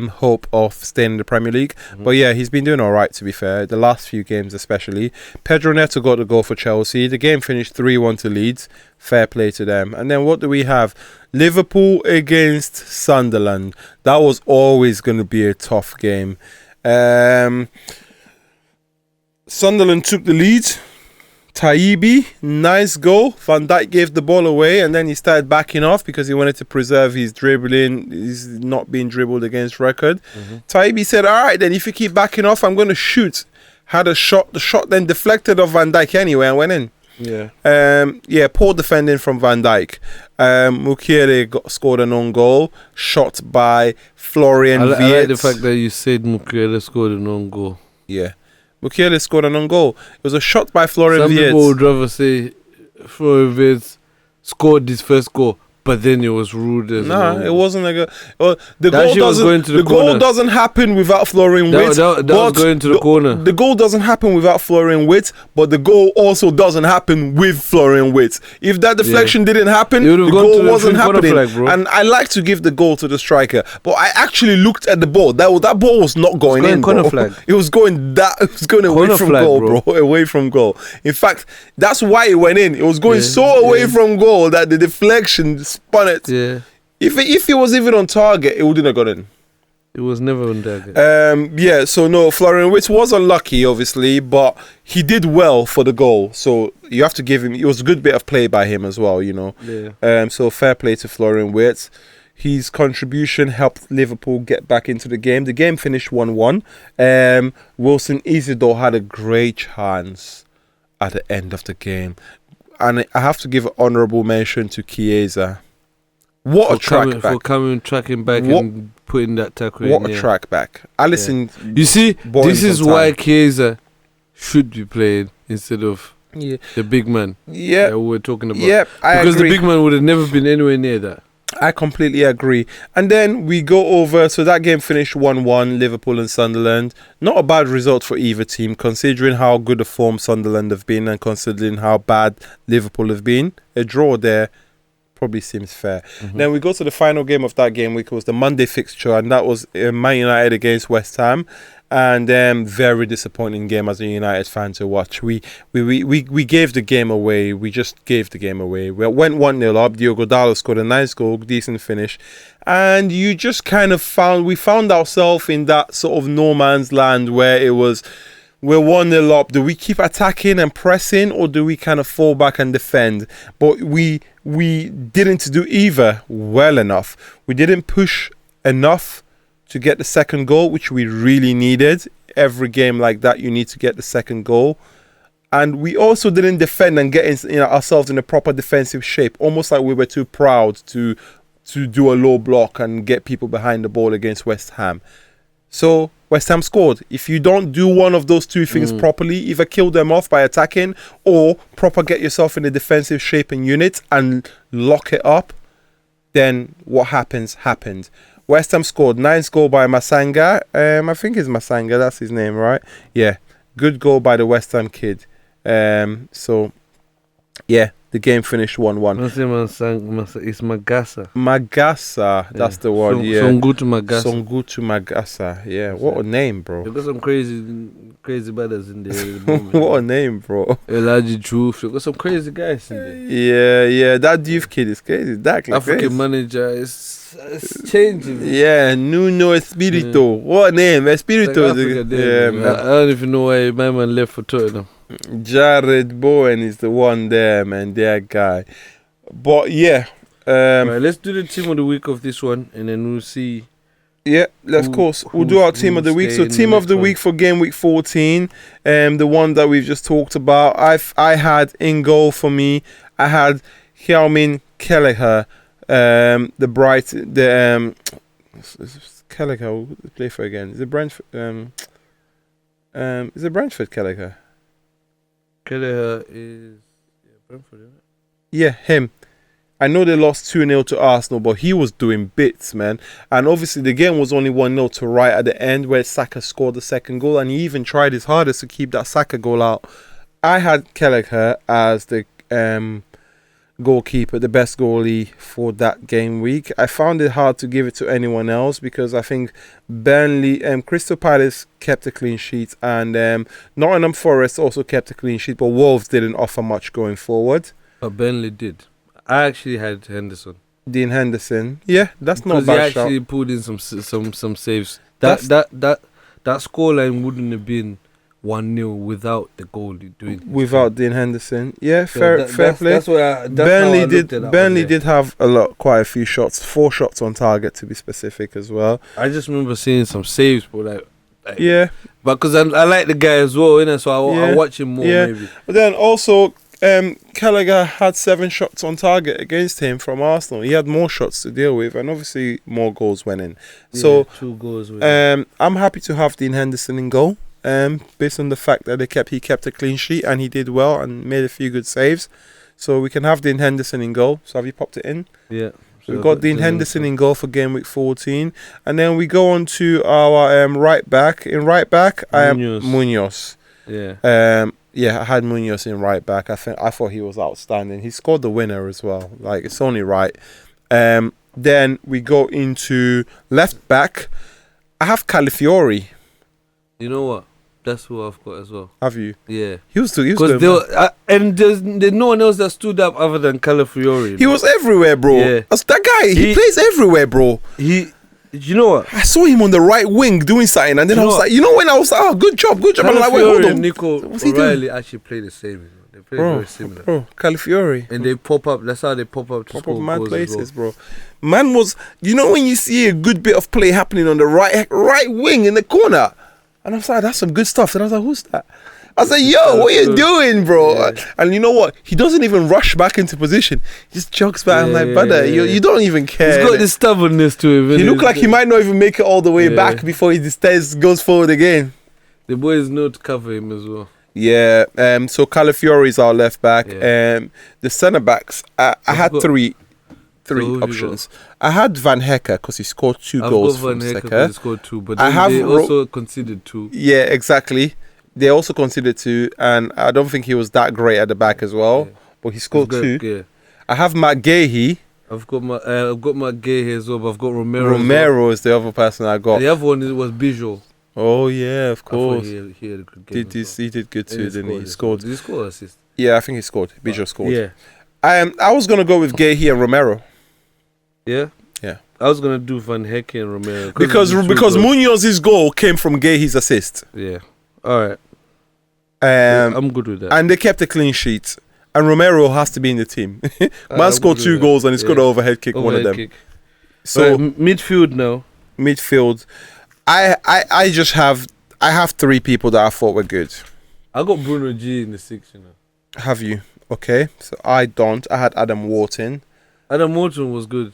hope of staying in the Premier League. But yeah, he's been doing all right, to be fair. The last few games especially. Pedro Neto got the goal for Chelsea. The game finished 3-1 to Leeds. Fair play to them. And then what do we have? Liverpool against Sunderland. That was always going to be a tough game. Sunderland took the lead. Taibi, nice goal. Van Dijk gave the ball away and then he started backing off because he wanted to preserve his dribbling. He's not being dribbled against record. Taibi said, all right, then if you keep backing off, I'm going to shoot. Had a shot. The shot then deflected off Van Dijk anyway and went in. Yeah. Poor defending from Van Dijk. Mukiele scored an own goal. Shot by Florian Wirtz. I like the fact that you said Mukiele scored an own goal. Yeah. Mukiele scored an own goal. It was a shot by Florian Wirtz. Some people would rather say Florian Wirtz scored his first goal, but then it was rude as well. It wasn't like the goal doesn't happen without Florian Wirtz. That was going to the corner. The goal doesn't happen without Florian Wirtz, but the goal also doesn't happen with Florian Wirtz. If that deflection didn't happen, the goal wasn't happening. And I like to give the goal to the striker, but I actually looked at the ball. That ball was not going in, bro. It was going away from goal, bro. Away from goal. In fact, that's why it went in. It was going so away from goal that the deflection spun it. Yeah. If it was even on target, it wouldn't have got in. It was never on target. So no, Florian Wirtz was unlucky, obviously, but he did well for the goal. So you have to give him. It was a good bit of play by him as well, you know. Yeah. So fair play to Florian Wirtz. His contribution helped Liverpool get back into the game. The game finished 1-1. Wilson Isidore had a great chance at the end of the game. And I have to give an honourable mention to Chiesa. What a track back. For coming, tracking back and putting that tackle in. What a track back. Alisson. Yeah. You see, this is why Chiesa should be playing instead of the big man that we're talking about. Yep, because the big man would have never been anywhere near that. I completely agree. And then we go over, so that game finished 1-1, Liverpool and Sunderland. Not a bad result for either team, considering how good a form Sunderland have been and considering how bad Liverpool have been. A draw there probably seems fair. Then we go to the final game of that game week. It was the Monday fixture, and that was Man United against West Ham. And very disappointing game as a United fan to watch. We gave the game away. We just gave the game away. We went 1-0 up. Diogo Dalot scored a nice goal, decent finish. And you just kind of we found ourselves in that sort of no man's land where it was, we're 1-0 up. Do we keep attacking and pressing, or do we kind of fall back and defend? But we didn't do either well enough. We didn't push enough to get the second goal, which we really needed. Every game like that, you need to get the second goal. And we also didn't defend and get ourselves in a proper defensive shape, almost like we were too proud to do a low block and get people behind the ball against West Ham. So West Ham scored. If you don't do one of those two things properly, either kill them off by attacking or proper get yourself in a defensive shape and unit and lock it up, then what happened. West Ham scored. 9th goal by Masanga. I think it's Masanga. That's his name, right? Yeah. Good goal by the West Ham kid. So, yeah, the game finished 1-1. It's Magasa. Magasa. That's the word, Songutu Magasa. Songutu Magasa. Yeah, what a name, bro. They've got some crazy brothers in there at the moment. What a name, bro. Elijah Truth. They've got some crazy guys in there. Yeah. That youth kid is crazy. African manager is changing. Yeah, Nuno Espirito. What a name. Espirito. Like I don't even know why my man left for Tottenham. Jared Bowen is the one there, man. That guy. But yeah. Right, let's do the team of the week of this one, and then we'll see. Yeah, of course. We'll do our team of the week. So team of the week for game week 14. The one that we've just talked about. I had in goal for me. I had Hjalmin Kelleher. Kelleher will play for again. Is it Brentford? Is it Brentford Kelleher? Kelleher is Brentford, isn't it? Yeah, him. I know they lost 2-0 to Arsenal, but he was doing bits, man. And obviously the game was only 1-0 to right at the end where Saka scored the second goal, and he even tried his hardest to keep that Saka goal out. I had Kelleher as the goalkeeper, the best goalie for that game week. I found it hard to give it to anyone else because I think Crystal Palace kept a clean sheet, and Nottingham Forest also kept a clean sheet, but Wolves didn't offer much going forward. But Burnley did. I actually had Henderson. Dean Henderson. Yeah, that's not a bad shout. Because he actually pulled in some saves. That scoreline wouldn't have been 1-0 without the goal doing. Without Dean Henderson. Yeah, fair play. That's Burnley did have quite a few shots. 4 shots on target to be specific as well. I just remember seeing some saves, but yeah. But because I like the guy as well, innit? So I'll watch him more maybe. But then also Gallagher had 7 shots on target against him from Arsenal. He had more shots to deal with, and obviously more goals went in. So 2 goals. I'm happy to have Dean Henderson in goal. Based on the fact that he kept a clean sheet and he did well and made a few good saves. So we can have Dean Henderson in goal. So have you popped it in? Yeah. So we've got Dean Henderson in goal for game week 14. And then we go on to our right back. In right back, I am Munoz. Yeah. I had Munoz in right back. I thought he was outstanding. He scored the winner as well. Like, it's only right. Then we go into left back. I have Calafiori. You know what? That's who I've got as well. Have you? Yeah. He was good. And there's no one else that stood up other than Calafiori. He was everywhere, bro. Yeah. That's that guy. He plays everywhere, bro. You know what? I saw him on the right wing doing something, and then I was like, when I was like, oh, good job. And I'm like, wait, hold on. And Nico O'Reilly actually play the same. They play very similar. Bro, Calafiori. And they pop up. That's how they pop up to pop score up mad goals places, as well. bro. Man was, when you see a good bit of play happening on the right wing in the corner, and I was like, that's some good stuff. And I was like, who's that? I was like, yo, what are you doing, bro? And you know what? He doesn't even rush back into position. He just jogs back. I'm like, brother, you don't even care. He's got this stubbornness to him. He looked like he might not even make it all the way back before he goes forward again. The boys know to cover him as well. Yeah. So Calafiori is our left back. The centre backs, I had three options. I had Van Hecker because he scored 2 goals from Seca. He scored 2, but then they also conceded 2. Yeah, exactly. They also conceded 2, and I don't think he was that great at the back as well. Yeah. But he scored 2. Yeah. I have Matt Gahey. I've got Matt Gahey as well, but I've got Romero. Romero is the other person I got. And the other one was Bijou. Oh yeah, of course. He had a good game. He did good too, didn't he? He scored. Did he score or assist? Yeah, I think he scored. Bijou scored. Yeah. I was gonna go with Gahey and Romero. Yeah. Yeah. I was gonna do Van Heck and Romero because Munoz's goal came from Gahey's assist. Yeah. All right. I'm good with that. And they kept a clean sheet. And Romero has to be in the team. Man scored 2 goals and he scored an overhead kick, one of them. So midfield now. Midfield. I have 3 people that I thought were good. I got Bruno G in the 6, you know. Have you? Okay. So I don't. I had Adam Wharton. Adam Wharton was good.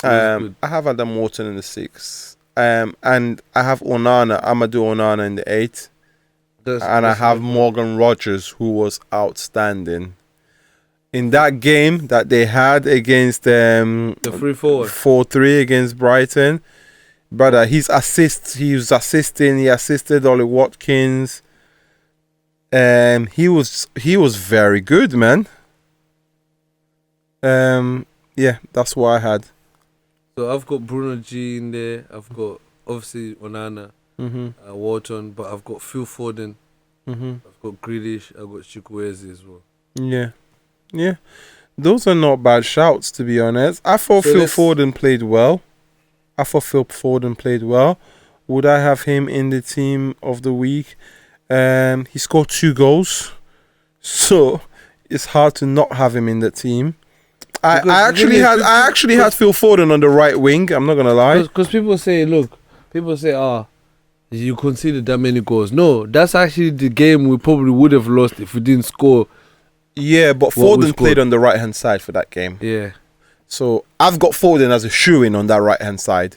I have Adam Wharton in the 6. And I have Amadou Onana in the 8. I have Morgan Rogers, who was outstanding in that game that they had against the 4-3 against Brighton. Brother, his assists, he was assisting. He assisted Ollie Watkins. He was very good, man. Yeah, that's what I had. So I've got Bruno G in there. I've got obviously Onana. Wharton, but I've got Phil Foden. I've got Grealish. I've got Chukwueze as well. Yeah. Those are not bad shouts, to be honest. I thought Phil Foden played well. Would I have him in the team of the week? He scored 2 goals, so it's hard to not have him in the team. I actually had Phil Foden on the right wing. I'm not gonna lie. Because people say, you conceded that many goals. No, that's actually the game we probably would have lost if we didn't score. Yeah, but Foden played on the right hand side for that game. Yeah. So I've got Foden as a shoe-in on that right hand side.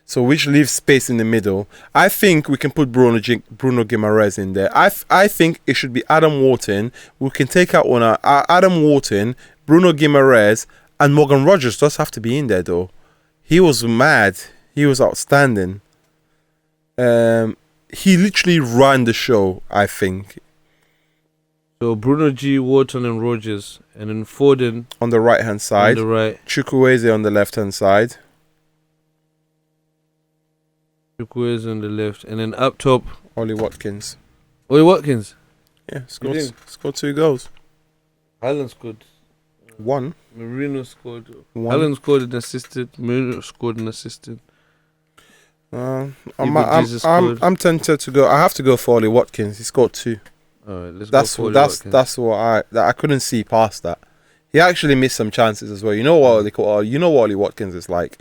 So which leaves space in the middle. I think we can put Bruno Guimaraes in there. I think it should be Adam Wharton. We can take out Adam Wharton, Bruno Guimaraes, and Morgan Rogers does have to be in there though. He was mad. He was outstanding. He literally ran the show, I think. So Bruno G, Wharton and Rogers, and then Foden on the right hand side. On the right. Chukwueze on the left hand side. Chukwueze on the left, and then up top, Ollie Watkins. Yeah, scored 2 goals. Haaland scored 1. Marino scored 1. Haaland scored and assisted. Marino scored and assisted. I'm tempted to go. I have to go for Ollie Watkins. He scored 2. Alright, let's go for Ollie Watkins. That's what I couldn't see past that. He actually missed some chances as well. You know what Ollie Watkins is like.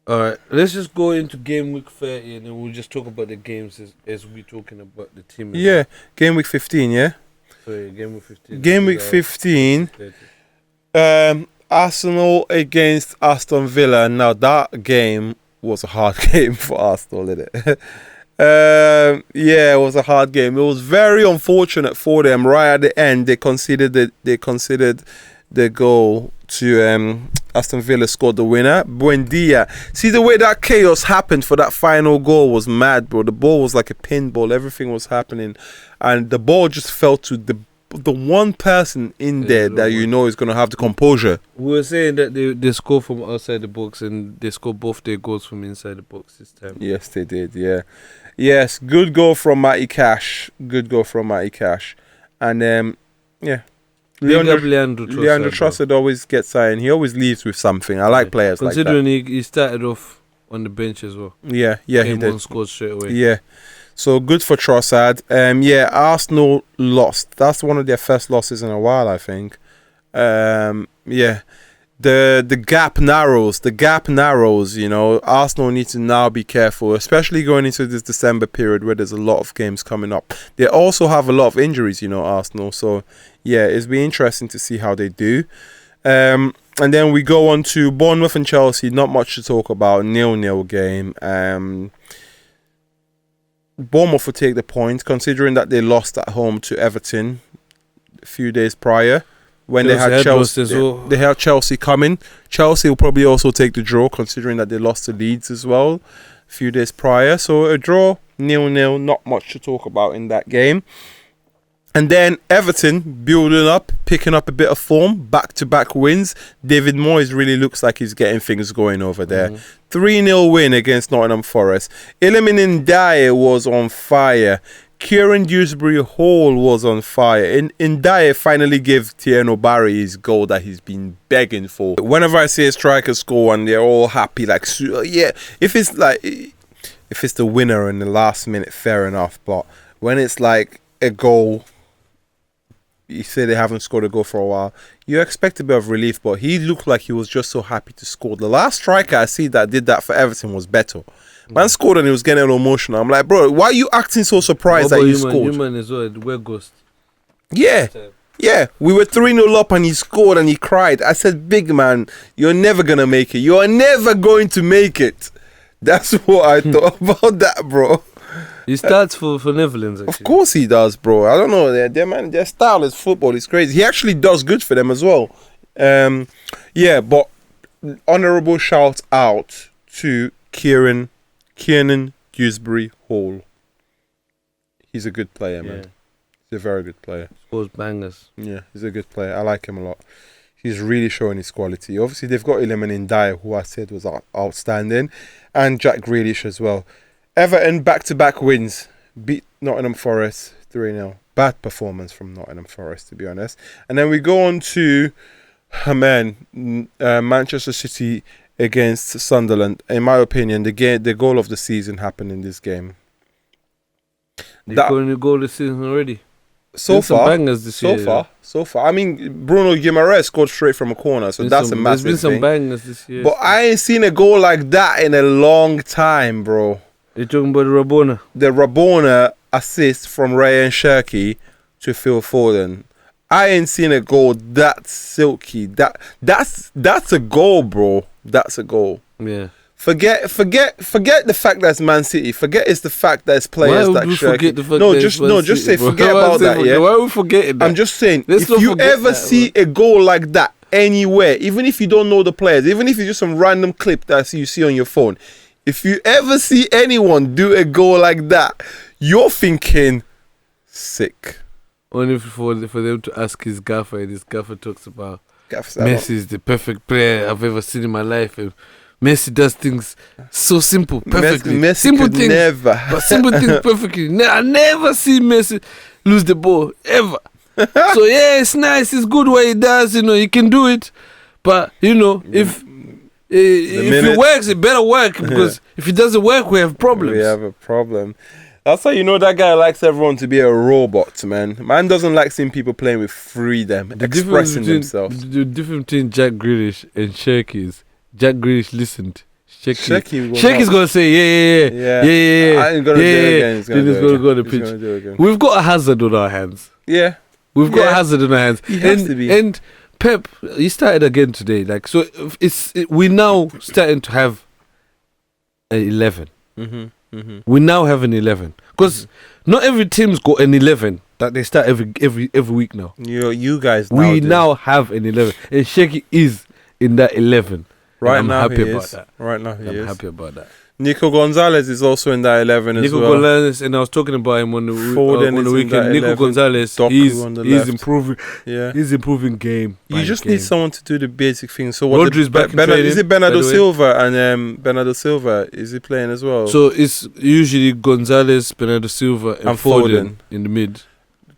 Alright, let's just go into game week 30 and then we'll just talk about the games as we're talking about the team. Yeah, game week 15, yeah? Sorry, game week 15. Game week 15. Arsenal against Aston Villa. Now that game was a hard game for Arsenal, didn't it? Yeah, it was a hard game. It was very unfortunate for them. Right at the end, they conceded the goal to Aston Villa, scored the winner. Buendia. See the way that chaos happened for that final goal was mad, bro. The ball was like a pinball. Everything was happening, and the ball just fell to the one person in there that you know is going to have the composure. We were saying that they score from outside the box and they score both their goals from inside the box this time. Yes, they did, yeah. Yes, good goal from Matty Cash. And, yeah. Leandro Trossard always gets signed. He always leaves with something. I like players like that. Considering he started off on the bench as well. Yeah, he did. Scored straight away. Yeah. So good for Trossard. Yeah, Arsenal lost. That's one of their first losses in a while, I think. Yeah. the gap narrows. The gap narrows. You know, Arsenal need to now be careful, especially going into this December period where there's a lot of games coming up. They also have a lot of injuries, you know, Arsenal. So yeah, it's be interesting to see how they do. And then we go on to Bournemouth and Chelsea. Not much to talk about. 0-0 game. Bournemouth will take the point, considering that they lost at home to Everton a few days prior. When they had Chelsea, they had Chelsea coming. Chelsea will probably also take the draw, considering that they lost to Leeds as well a few days prior. So a draw, 0-0, not much to talk about in that game. And then Everton building up, picking up a bit of form, back-to-back wins. David Moyes really looks like he's getting things going over there. 3-0 win against Nottingham Forest. Iliman Ndiaye was on fire. Kieran Dewsbury-Hall was on fire. Ndiaye finally gave Tieno Barry his goal that he's been begging for. Whenever I see a striker score and they're all happy, like, yeah, if it's the winner in the last minute, fair enough. But when it's like a goal, you say they haven't scored a goal for a while, you expect a bit of relief, but he looked like he was just so happy to score. The last striker I see that did that for Everton was Beto. Man scored and he was getting emotional. I'm like, bro, why are you acting so surprised that you scored? Human as well, we're ghost. Yeah. Yeah, we were 3-0 up and he scored and he cried. I said, big man, you're never going to make it. You are never going to make it. That's what I thought about that, bro. He starts for Netherlands, actually. Of course he does, bro. I don't know. Their style is football. It's crazy. He actually does good for them as well. Yeah, but honourable shout out to Kieran Dewsbury-Hall. He's a good player, man. He's a very good player. Scores bangers. Yeah, he's a good player. I like him a lot. He's really showing his quality. Obviously, they've got Iliman Ndiaye, who I said was outstanding, and Jack Grealish as well. Everton back-to-back wins. Beat Nottingham Forest 3-0. Bad performance from Nottingham Forest, to be honest. And then we go on to, Manchester City against Sunderland. In my opinion, the goal of the season happened in this game. They're going to goal this season already. So far. I mean, Bruno Guimaraes scored straight from a corner, so that's a massive thing. There's been some bangers this year. But I ain't seen a goal like that in a long time, bro. You're talking about Rabona? The Rabona assist from Ryan Cherki to Phil Foden. I ain't seen a goal that silky. That's a goal, bro. That's a goal. Yeah. Forget the fact that it's Man City. Forget it's the fact that it's players that Cherki. Just say forget about that. Yeah. Why are we forgetting that? I'm just saying, if you ever see a goal like that anywhere, even if you don't know the players, even if it's just some random clip that you see on your phone, if you ever see anyone do a goal like that, you're thinking sick. Only for them to ask his gaffer, and his gaffer talks about Messi is the perfect player I've ever seen in my life. And Messi does things so simple, perfectly. Messi simple could things, never. but simple things perfectly. I never see Messi lose the ball, ever. So yeah, it's nice, it's good what he does, he can do it. But, if it works, it better work, because if it doesn't work, we have problems. We have a problem. That's how you know that guy likes everyone to be a robot, man. Man doesn't like seeing people playing with freedom, expressing themselves. The difference between Jack Grealish and Cherki is Jack Grealish listened. Cherki's gonna say yeah. I ain't gonna do it again. He's gonna go on the pitch. We've got a hazard on our hands. Yeah, we've got a hazard on our hands. He has to be. And Pep, he started again today. Like, so we now starting to have an 11. We now have an 11 because not every team's got an 11 that they start every week now. You guys. We now have an 11, and Cherki is in that 11. Right now, I'm happy about that. Right now, I'm happy about that. Nico Gonzalez is also in that 11 as well. Nico Gonzalez, and I was talking about him on the weekend. Nico Gonzalez, he's improving. Yeah, he's improving game. You just need someone to do the basic things. So Rodri's back in training. Is it Bernardo Silva and Bernardo Silva? Is he playing as well? So it's usually Gonzalez, Bernardo Silva, and Foden in the mid.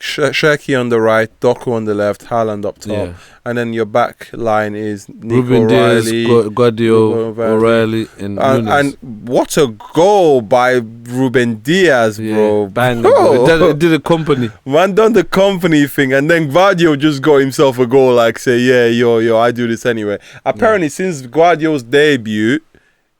Shirky on the right, Doku on the left, Haaland up top. Yeah. And then your back line is Nico Ruben Diaz, O'Reilly. Guardiola, O'Reilly, and Nunes. And what a goal by Ruben Diaz, bro. Bang. Bro. It did a company. Man done the company thing, and then Guardiola just got himself a goal, like say, yeah, yo, I do this anyway. Apparently, since Guardiola's debut,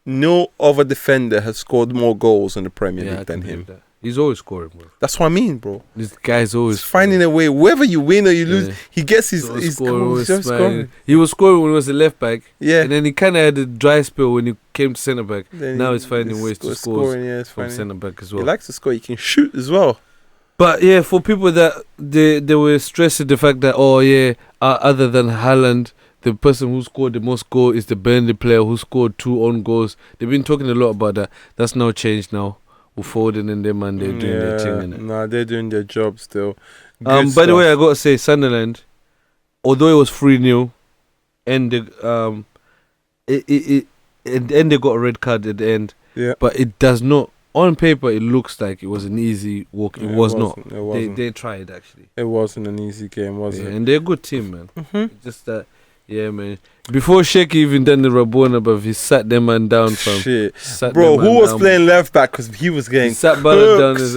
no other defender has scored more goals in the Premier League than him. He's always scoring, bro. That's what I mean, bro. This guy's always finding a way. Whether you win or you lose, he gets his goals. Scoring. He was scoring when he was a left back. Yeah. And then he kind of had a dry spell when he came to centre back. Then now he's finding ways to score from centre centre back as well. He likes to score. He can shoot as well. But yeah, for people that they were stressing the fact that other than Haaland, the person who scored the most goal is the Burnley player who scored 2 own goals. They've been talking a lot about that. That's now changed now. With Foden and them, and they're doing their thing. Innit? Nah, they're doing their job still. By the way, I gotta say, Sunderland, although it was 3-0, and they got a red card at the end. Yeah. But it does not. On paper, it looks like it was an easy walk. It was not. It wasn't. They tried actually. It wasn't an easy game, was it? And they're a good team, man. Just that. Yeah, man. Before Shecky even done the Rabona, but he sat them man down, fam. Shit. Bro, who was playing left back? Because he was getting he sat Ballard down as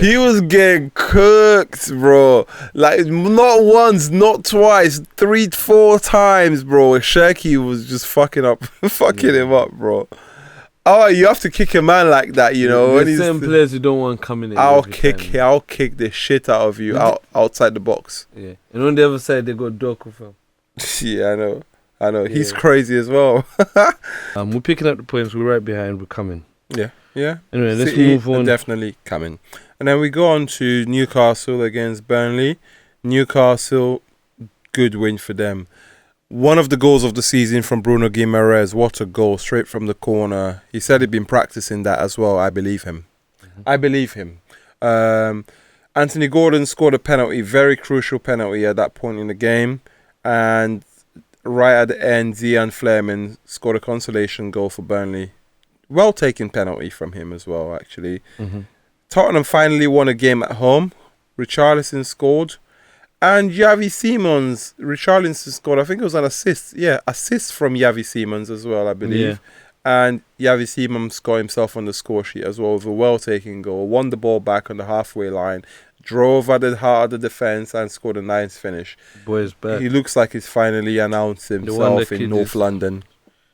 He was getting cooked, bro. Like, not once, not twice, 3-4 times, bro. Shecky was just fucking him up, bro. Oh, you have to kick a man like that, you know. There's certain players you don't want coming in. I'll kick the shit out of you outside the box. Yeah. And on the other side, they got Doku, fam. Yeah, I know. He's crazy as well. We're picking up the points. We're right behind. We're coming. Yeah. Anyway, let's City move on. Definitely coming. And then we go on to Newcastle against Burnley. Newcastle, good win for them. One of the goals of the season from Bruno Guimaraes. What a goal, straight from the corner. He said he'd been practicing that as well. I believe him. Anthony Gordon scored a penalty, very crucial penalty at that point in the game. And right at the end, Zian Fleurman scored a consolation goal for Burnley. Well taken penalty from him as well, actually. Tottenham finally won a game at home. Richarlison scored. And Xavi Simons, Richarlison scored, I think it was an assist. Yeah, assist from Xavi Simons as well, I believe. Yeah. And Xavi Simons got himself on the score sheet as well with a well-taken goal. Won the ball back on the halfway line. Drove at the heart of the defence and scored a nice finish. Boy's back. He looks like he's finally announced himself in North London.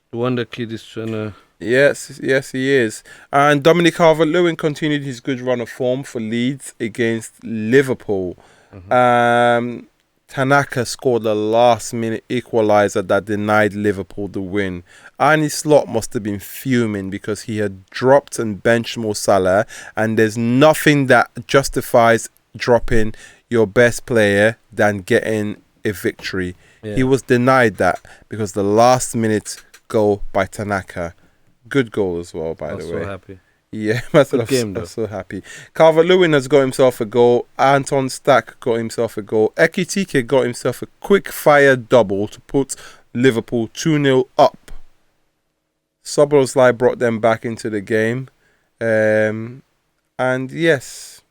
The wonder kid is trying to... Yes, he is. And Dominic Calvert-Lewin continued his good run of form for Leeds against Liverpool. Tanaka scored a last-minute equaliser that denied Liverpool the win. Arne Slot must have been fuming because he had dropped and benched Mo Salah, and there's nothing that justifies dropping your best player than getting a victory. Yeah. He was denied that because the last-minute goal by Tanaka. Good goal as well, by the way. I'm so happy. Yeah, I'm so happy. Calvert-Lewin has got himself a goal. Anton Stack got himself a goal. Ekitike got himself a quick-fire double to put Liverpool 2-0 up. Szoboszlai brought them back into the game. And yes,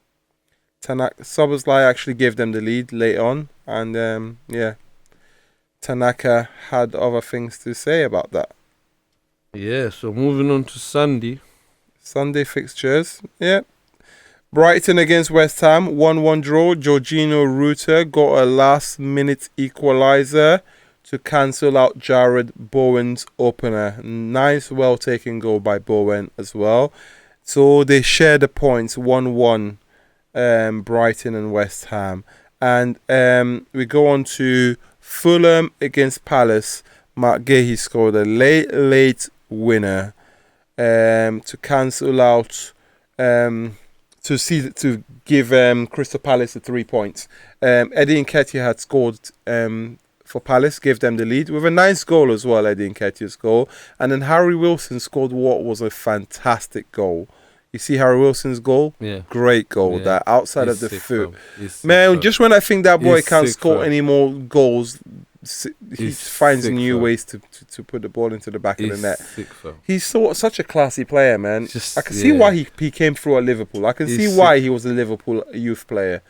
Szoboszlai actually gave them the lead late on. And Tanaka had other things to say about that. Yeah, so moving on to Sunday fixtures. Yeah. Brighton against West Ham, 1-1 draw. Jorginho Rutter got a last-minute equaliser to cancel out Jared Bowen's opener. Nice, well-taken goal by Bowen as well. So they share the points, 1-1, Brighton and West Ham. And we go on to Fulham against Palace. Mark Gahey scored a late winner to cancel out, to give Crystal Palace the 3 points. Eddie Nketiah had scored for Palace, gave them the lead with a nice goal as well. Eddie Nketiah's goal, and then Harry Wilson scored what was a fantastic goal. You see Harry Wilson's goal? Yeah. Great goal. Yeah. That outside He's of the foot. Man, just when I think that boy can't score any more goals, he finds new ways to put the ball into the back of the net. He's such a classy player, man. I can see why he came through at Liverpool. I can see why he was a Liverpool youth player.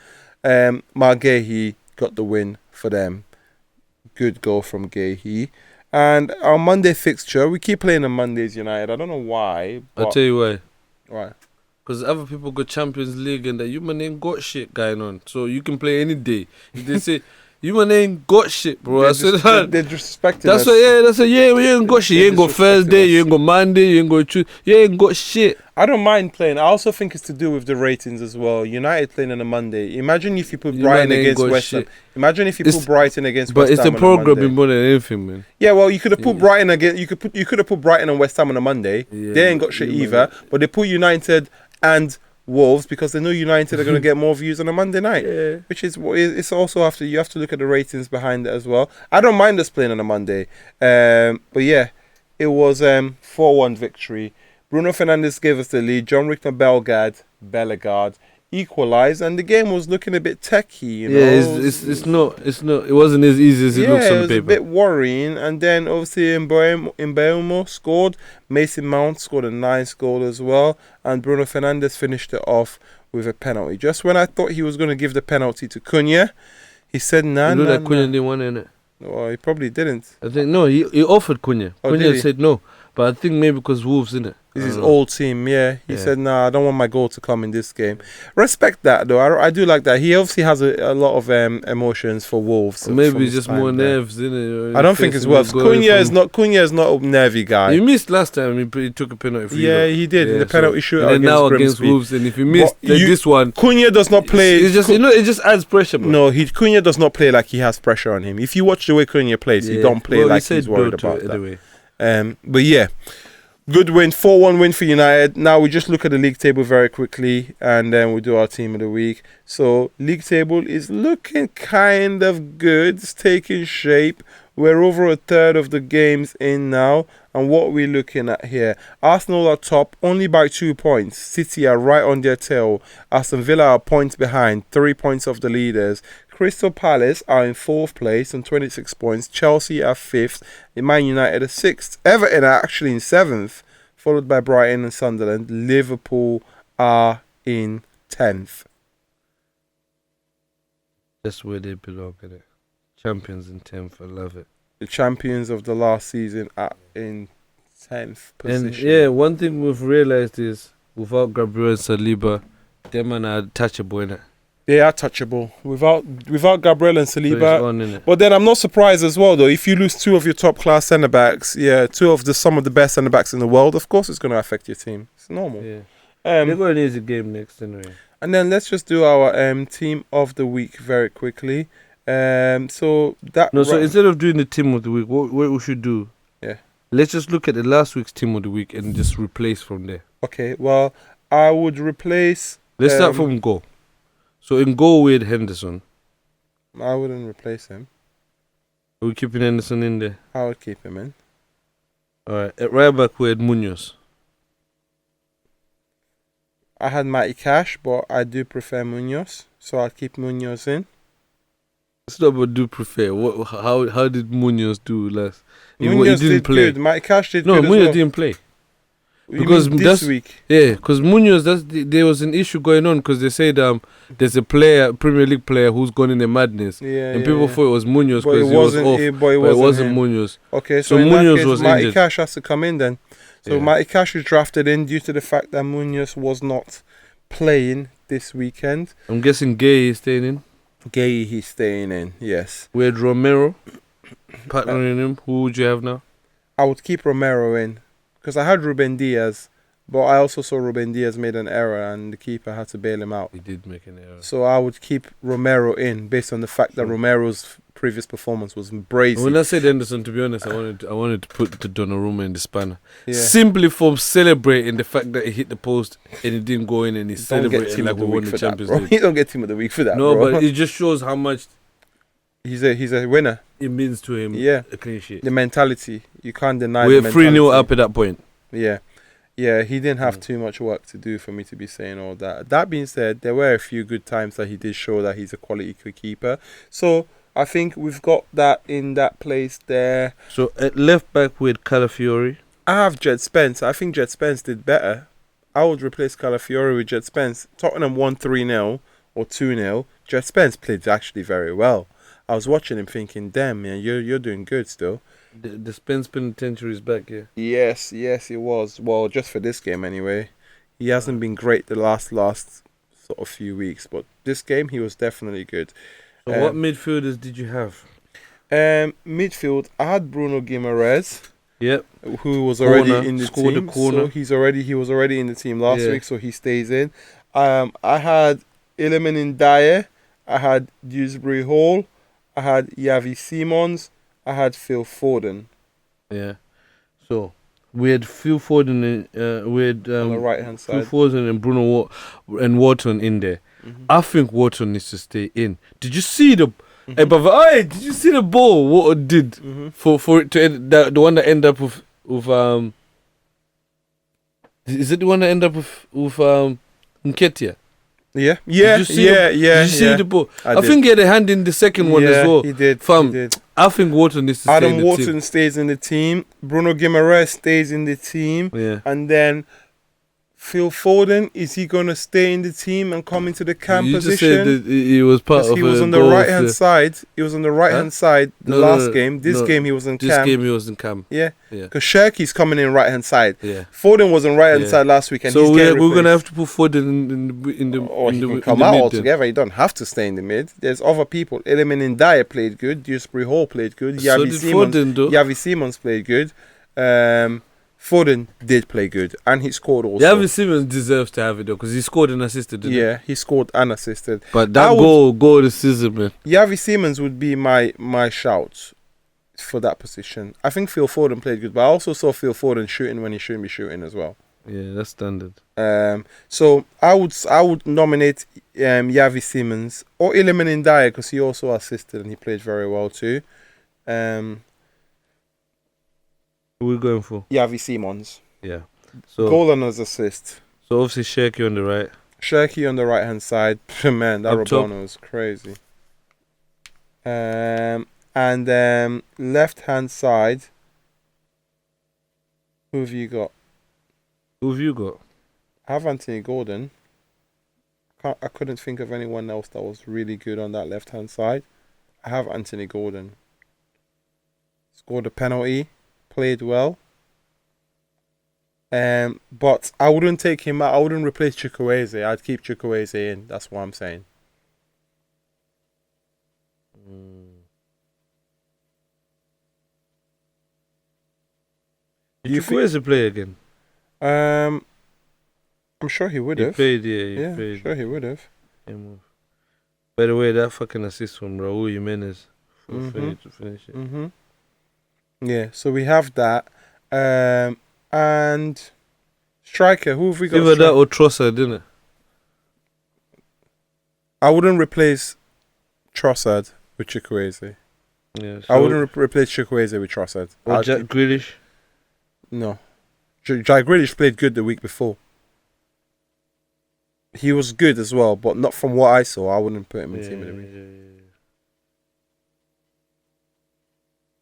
Margehi got the win for them. Good goal from Gehi. And our Monday fixture, we keep playing on Mondays United. I don't know why. I'll tell you why. Why? Because other people got Champions League and that you man ain't got shit going on. So you can play any day. If they say, you man ain't got shit, bro. I said that. They're disrespecting That's us. what, yeah, that's what, yeah, we ain't got shit. You ain't got Thursday, you ain't got Monday, you ain't got Tuesday. You ain't got shit. I don't mind playing. I also think it's to do with the ratings as well. United playing on a Monday. Imagine if you put Brighton against West Ham. Imagine if you put Brighton against West Ham. But it's the programming more than anything, man. Yeah, well, you could have put Brighton against. You could have put Brighton and West Ham on a Monday. Yeah, they ain't got shit either. But they put United and Wolves because they know United are going to get more views on a Monday night. Yeah. Which is it's also after you have to look at the ratings behind it as well. I don't mind us playing on a Monday. But yeah, it was 4-1 victory. Bruno Fernandes gave us the lead. John Rickner Bellegarde equalised, and the game was looking a bit techy. You know? Yeah, it's not. It wasn't as easy as it looks on it was paper. a bit worrying. And then obviously Mbeumo scored. Mason Mount scored a nice goal as well, and Bruno Fernandes finished it off with a penalty. Just when I thought he was going to give the penalty to Cunha, he said, "Nah, nah." Cunha didn't want it. Well, he probably didn't. I think no. He offered Cunha. Cunha said no, but I think maybe because Wolves in it. This is his old team, yeah. He said, "Nah, I don't want my goal to come in this game." Respect that, though. I do like that. He obviously has a lot of emotions for Wolves. Or maybe it's just more nerves, innit? I don't think it's worse. Cunha is not a nervy guy. He missed last time. He took a penalty. Yeah, he did in the penalty shootout. And now against Wolves, and if he missed this one, Cunha does not play. It's just it just adds pressure, bro. No, Cunha does not play like he has pressure on him. If you watch the way Cunha plays, he don't play like he's worried about that. Anyway. But yeah. Good win, 4-1 win for United. Now we just look at the league table very quickly and then we'll do our team of the week. So, league table is looking kind of good. It's taking shape. We're over a third of the games in now. And what we're looking at here, Arsenal are top only by 2 points. City are right on their tail. Aston Villa are points behind, 3 points off the leaders. Crystal Palace are in 4th place on 26 points. Chelsea are 5th. Man United are 6th. Everton are actually in 7th, followed by Brighton and Sunderland. Liverpool are in 10th. That's where they belong, innit? Champions in 10th. I love it. The champions of the last season are in 10th position. And yeah, one thing we've realised is without Gabriel and Saliba, them man are touchable, innit? They are touchable without Gabriel and Saliba. So on, but then I'm not surprised as well, though. If you lose 2 of your top class centre backs, some of the best centre backs in the world, of course it's going to affect your team. It's normal. Yeah. They've got an easy game next anyway. And then let's just do our team of the week very quickly. So instead of doing the team of the week, what we should do? Yeah. Let's just look at the last week's team of the week and just replace from there. Okay. Well, I would replace. Let's start from goal. So in goal we had Henderson. I wouldn't replace him. Are we keeping Henderson in there? I would keep him in. Alright, at right back we had Munoz. I had Matty Cash, but I do prefer Munoz, so I'll keep Munoz in. It's not about do prefer. How did Munoz do last? Munoz didn't play. Good. Matty Cash did good. No, Munoz didn't play. Because this week, because Munoz, there was an issue going on because they said there's a Premier League player who's gone in a madness, and people thought it was Munoz because he was off, but it wasn't Munoz. Okay, so in Munoz that case, Matty Cash has to come in then. So Matty Cash is drafted in due to the fact that Munoz was not playing this weekend. I'm guessing Gay is staying in. Gay, he's staying in. Yes. We had Romero partnering him. Who would you have now? I would keep Romero in. Because I had Ruben Diaz, but I also saw Ruben Diaz made an error and the keeper had to bail him out. He did make an error. So I would keep Romero in based on the fact that Romero's previous performance was brazy. When I said Henderson, to be honest, I wanted to put the Donnarumma in the spanner. Yeah. Simply for celebrating the fact that he hit the post and he didn't go in and he celebrated like we won the Champions League. You don't get team of the week for that, no, bro. but it just shows how much he's a winner. It means to him. Yeah. A clean sheet. The mentality. You can't deny We're 3-0 up at that point. Yeah. Yeah, he didn't have too much work to do for me to be saying all that. That being said, there were a few good times that he did show that he's a quality keeper. So I think we've got that in that place there. So at left back with Calafiori. I have Jed Spence. I think Jed Spence did better. I would replace Calafiori with Jed Spence. Tottenham won 3-0 or or 2-0, Jet Spence played actually very well. I was watching him thinking, damn, man, you're doing good still. The Spence penitentiary is back, yeah. Yes, it was. Well, just for this game anyway. He hasn't been great the last sort of few weeks, but this game he was definitely good. So what midfielders did you have? Midfield, I had Bruno Guimaraes. Yep. Who was already Corner, in the scored team. a corner. So he was already in the team last week, so he stays in. I had Iliman Ndiaye, I had Dewsbury Hall, I had Yavi Simons, I had Phil Foden. Yeah. So we had Phil Foden on the right hand side. Phil Foden and Bruno and Wharton in there. Mm-hmm. I think Wharton needs to stay in. Did you see the Hey, brother, did you see the ball? What it did for it to end, the one that end up with is it the one that end up with Nketiah? Yeah. Did you see the ball? I think he had a hand in the second one as well. He did. I think Wharton needs to stay in the team. Adam Wharton stays in the team. Bruno Guimaraes stays in the team. Yeah. And then Phil Foden, is he going to stay in the team and come into the cam position? Just said that he was part of he was on the right hand side. He was on the right hand side last game. This game he was in cam. This game he was in cam. Yeah. Because Shirky's coming in right hand side. Yeah. Foden was on right hand side last week. And so we're going to have to put Foden in the or he can in come the out mid altogether. He don't have to stay in the mid. There's other people. Iliman Ndiaye played good. Dewsbury Hall played good. Yavi Simons played good. Foden did play good, and he scored also. Yavi Simons deserves to have it though, because he scored and assisted. He scored and assisted. But that goal this season, man. Yavi Simons would be my shout for that position. I think Phil Foden played good, but I also saw Phil Foden shooting when he shouldn't be shooting as well. Yeah, that's standard. So I would nominate Yavi Simons or Iliman Ndiaye because he also assisted and he played very well too. Who are we going for? Yavi Simons. Yeah. So goal and assist. So obviously Shirky on the right. Shirky on the right hand side. Man, that Rabona was crazy. And left hand side. Who have you got? I have Anthony Gordon. I couldn't think of anyone else that was really good on that left hand side. I have Anthony Gordon. Scored a penalty. Played well. But I wouldn't take him out. I wouldn't replace Chukwueze. I'd keep Chukwueze in. That's what I'm saying. Did Chukwueze play again? I'm sure he would have. He played. I'm sure he would have. By the way, that fucking assist from Raul Jimenez to finish it. Mm-hmm. Yeah, so we have that. And striker, who have we got? Either that or Trossard, didn't it? I wouldn't replace Trossard with Chukwueze. Yeah, I wouldn't replace Chukwueze with Trossard. Or Jack Grealish? No. Jack Grealish played good the week before. He was good as well, but not from what I saw. I wouldn't put him in team of the week.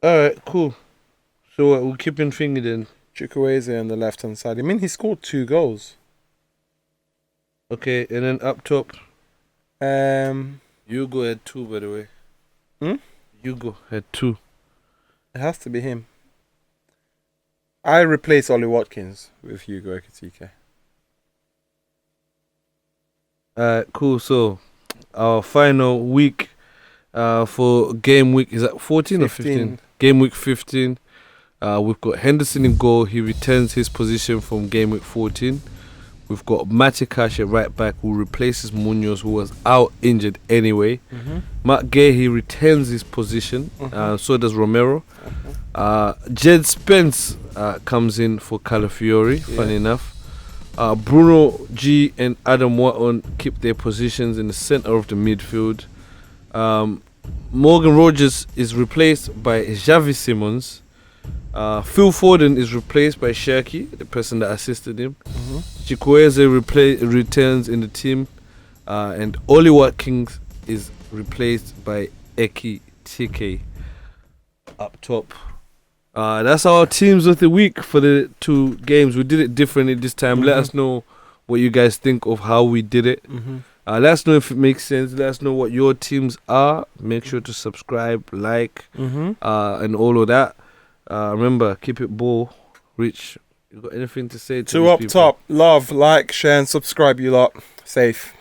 Alright, cool. So we'll keep in finger then. Chukwueze on the left hand side. I mean, he scored 2 goals. Okay, and then up top. Hugo had 2, by the way. Hugo had 2. It has to be him. I replace Ollie Watkins with Hugo Ekitike. Cool. So our final week for game week is that 14 or 15? Game week 15. We've got Henderson in goal. He returns his position from game week 14. We've got Matikash at right back who replaces Munoz, who was out injured anyway. Matt Gay, he retains his position. So does Romero. Jed Spence comes in for Calafiori, funny enough. Bruno G and Adam Wharton keep their positions in the center of the midfield. Morgan Rogers is replaced by Xavi Simons. Phil Foden is replaced by Shirky, the person that assisted him. Chukwueze returns in the team. And Ollie Watkins is replaced by Eki Tike up top. That's our teams of the week for the 2 games. We did it differently this time. Let us know what you guys think of how we did it. Let us know if it makes sense. Let us know what your teams are. Make sure to subscribe, like, and all of that. Remember, keep it ball. Rich, you got anything to say to Two these up people? top. Love, like, share, and subscribe, you lot. Safe.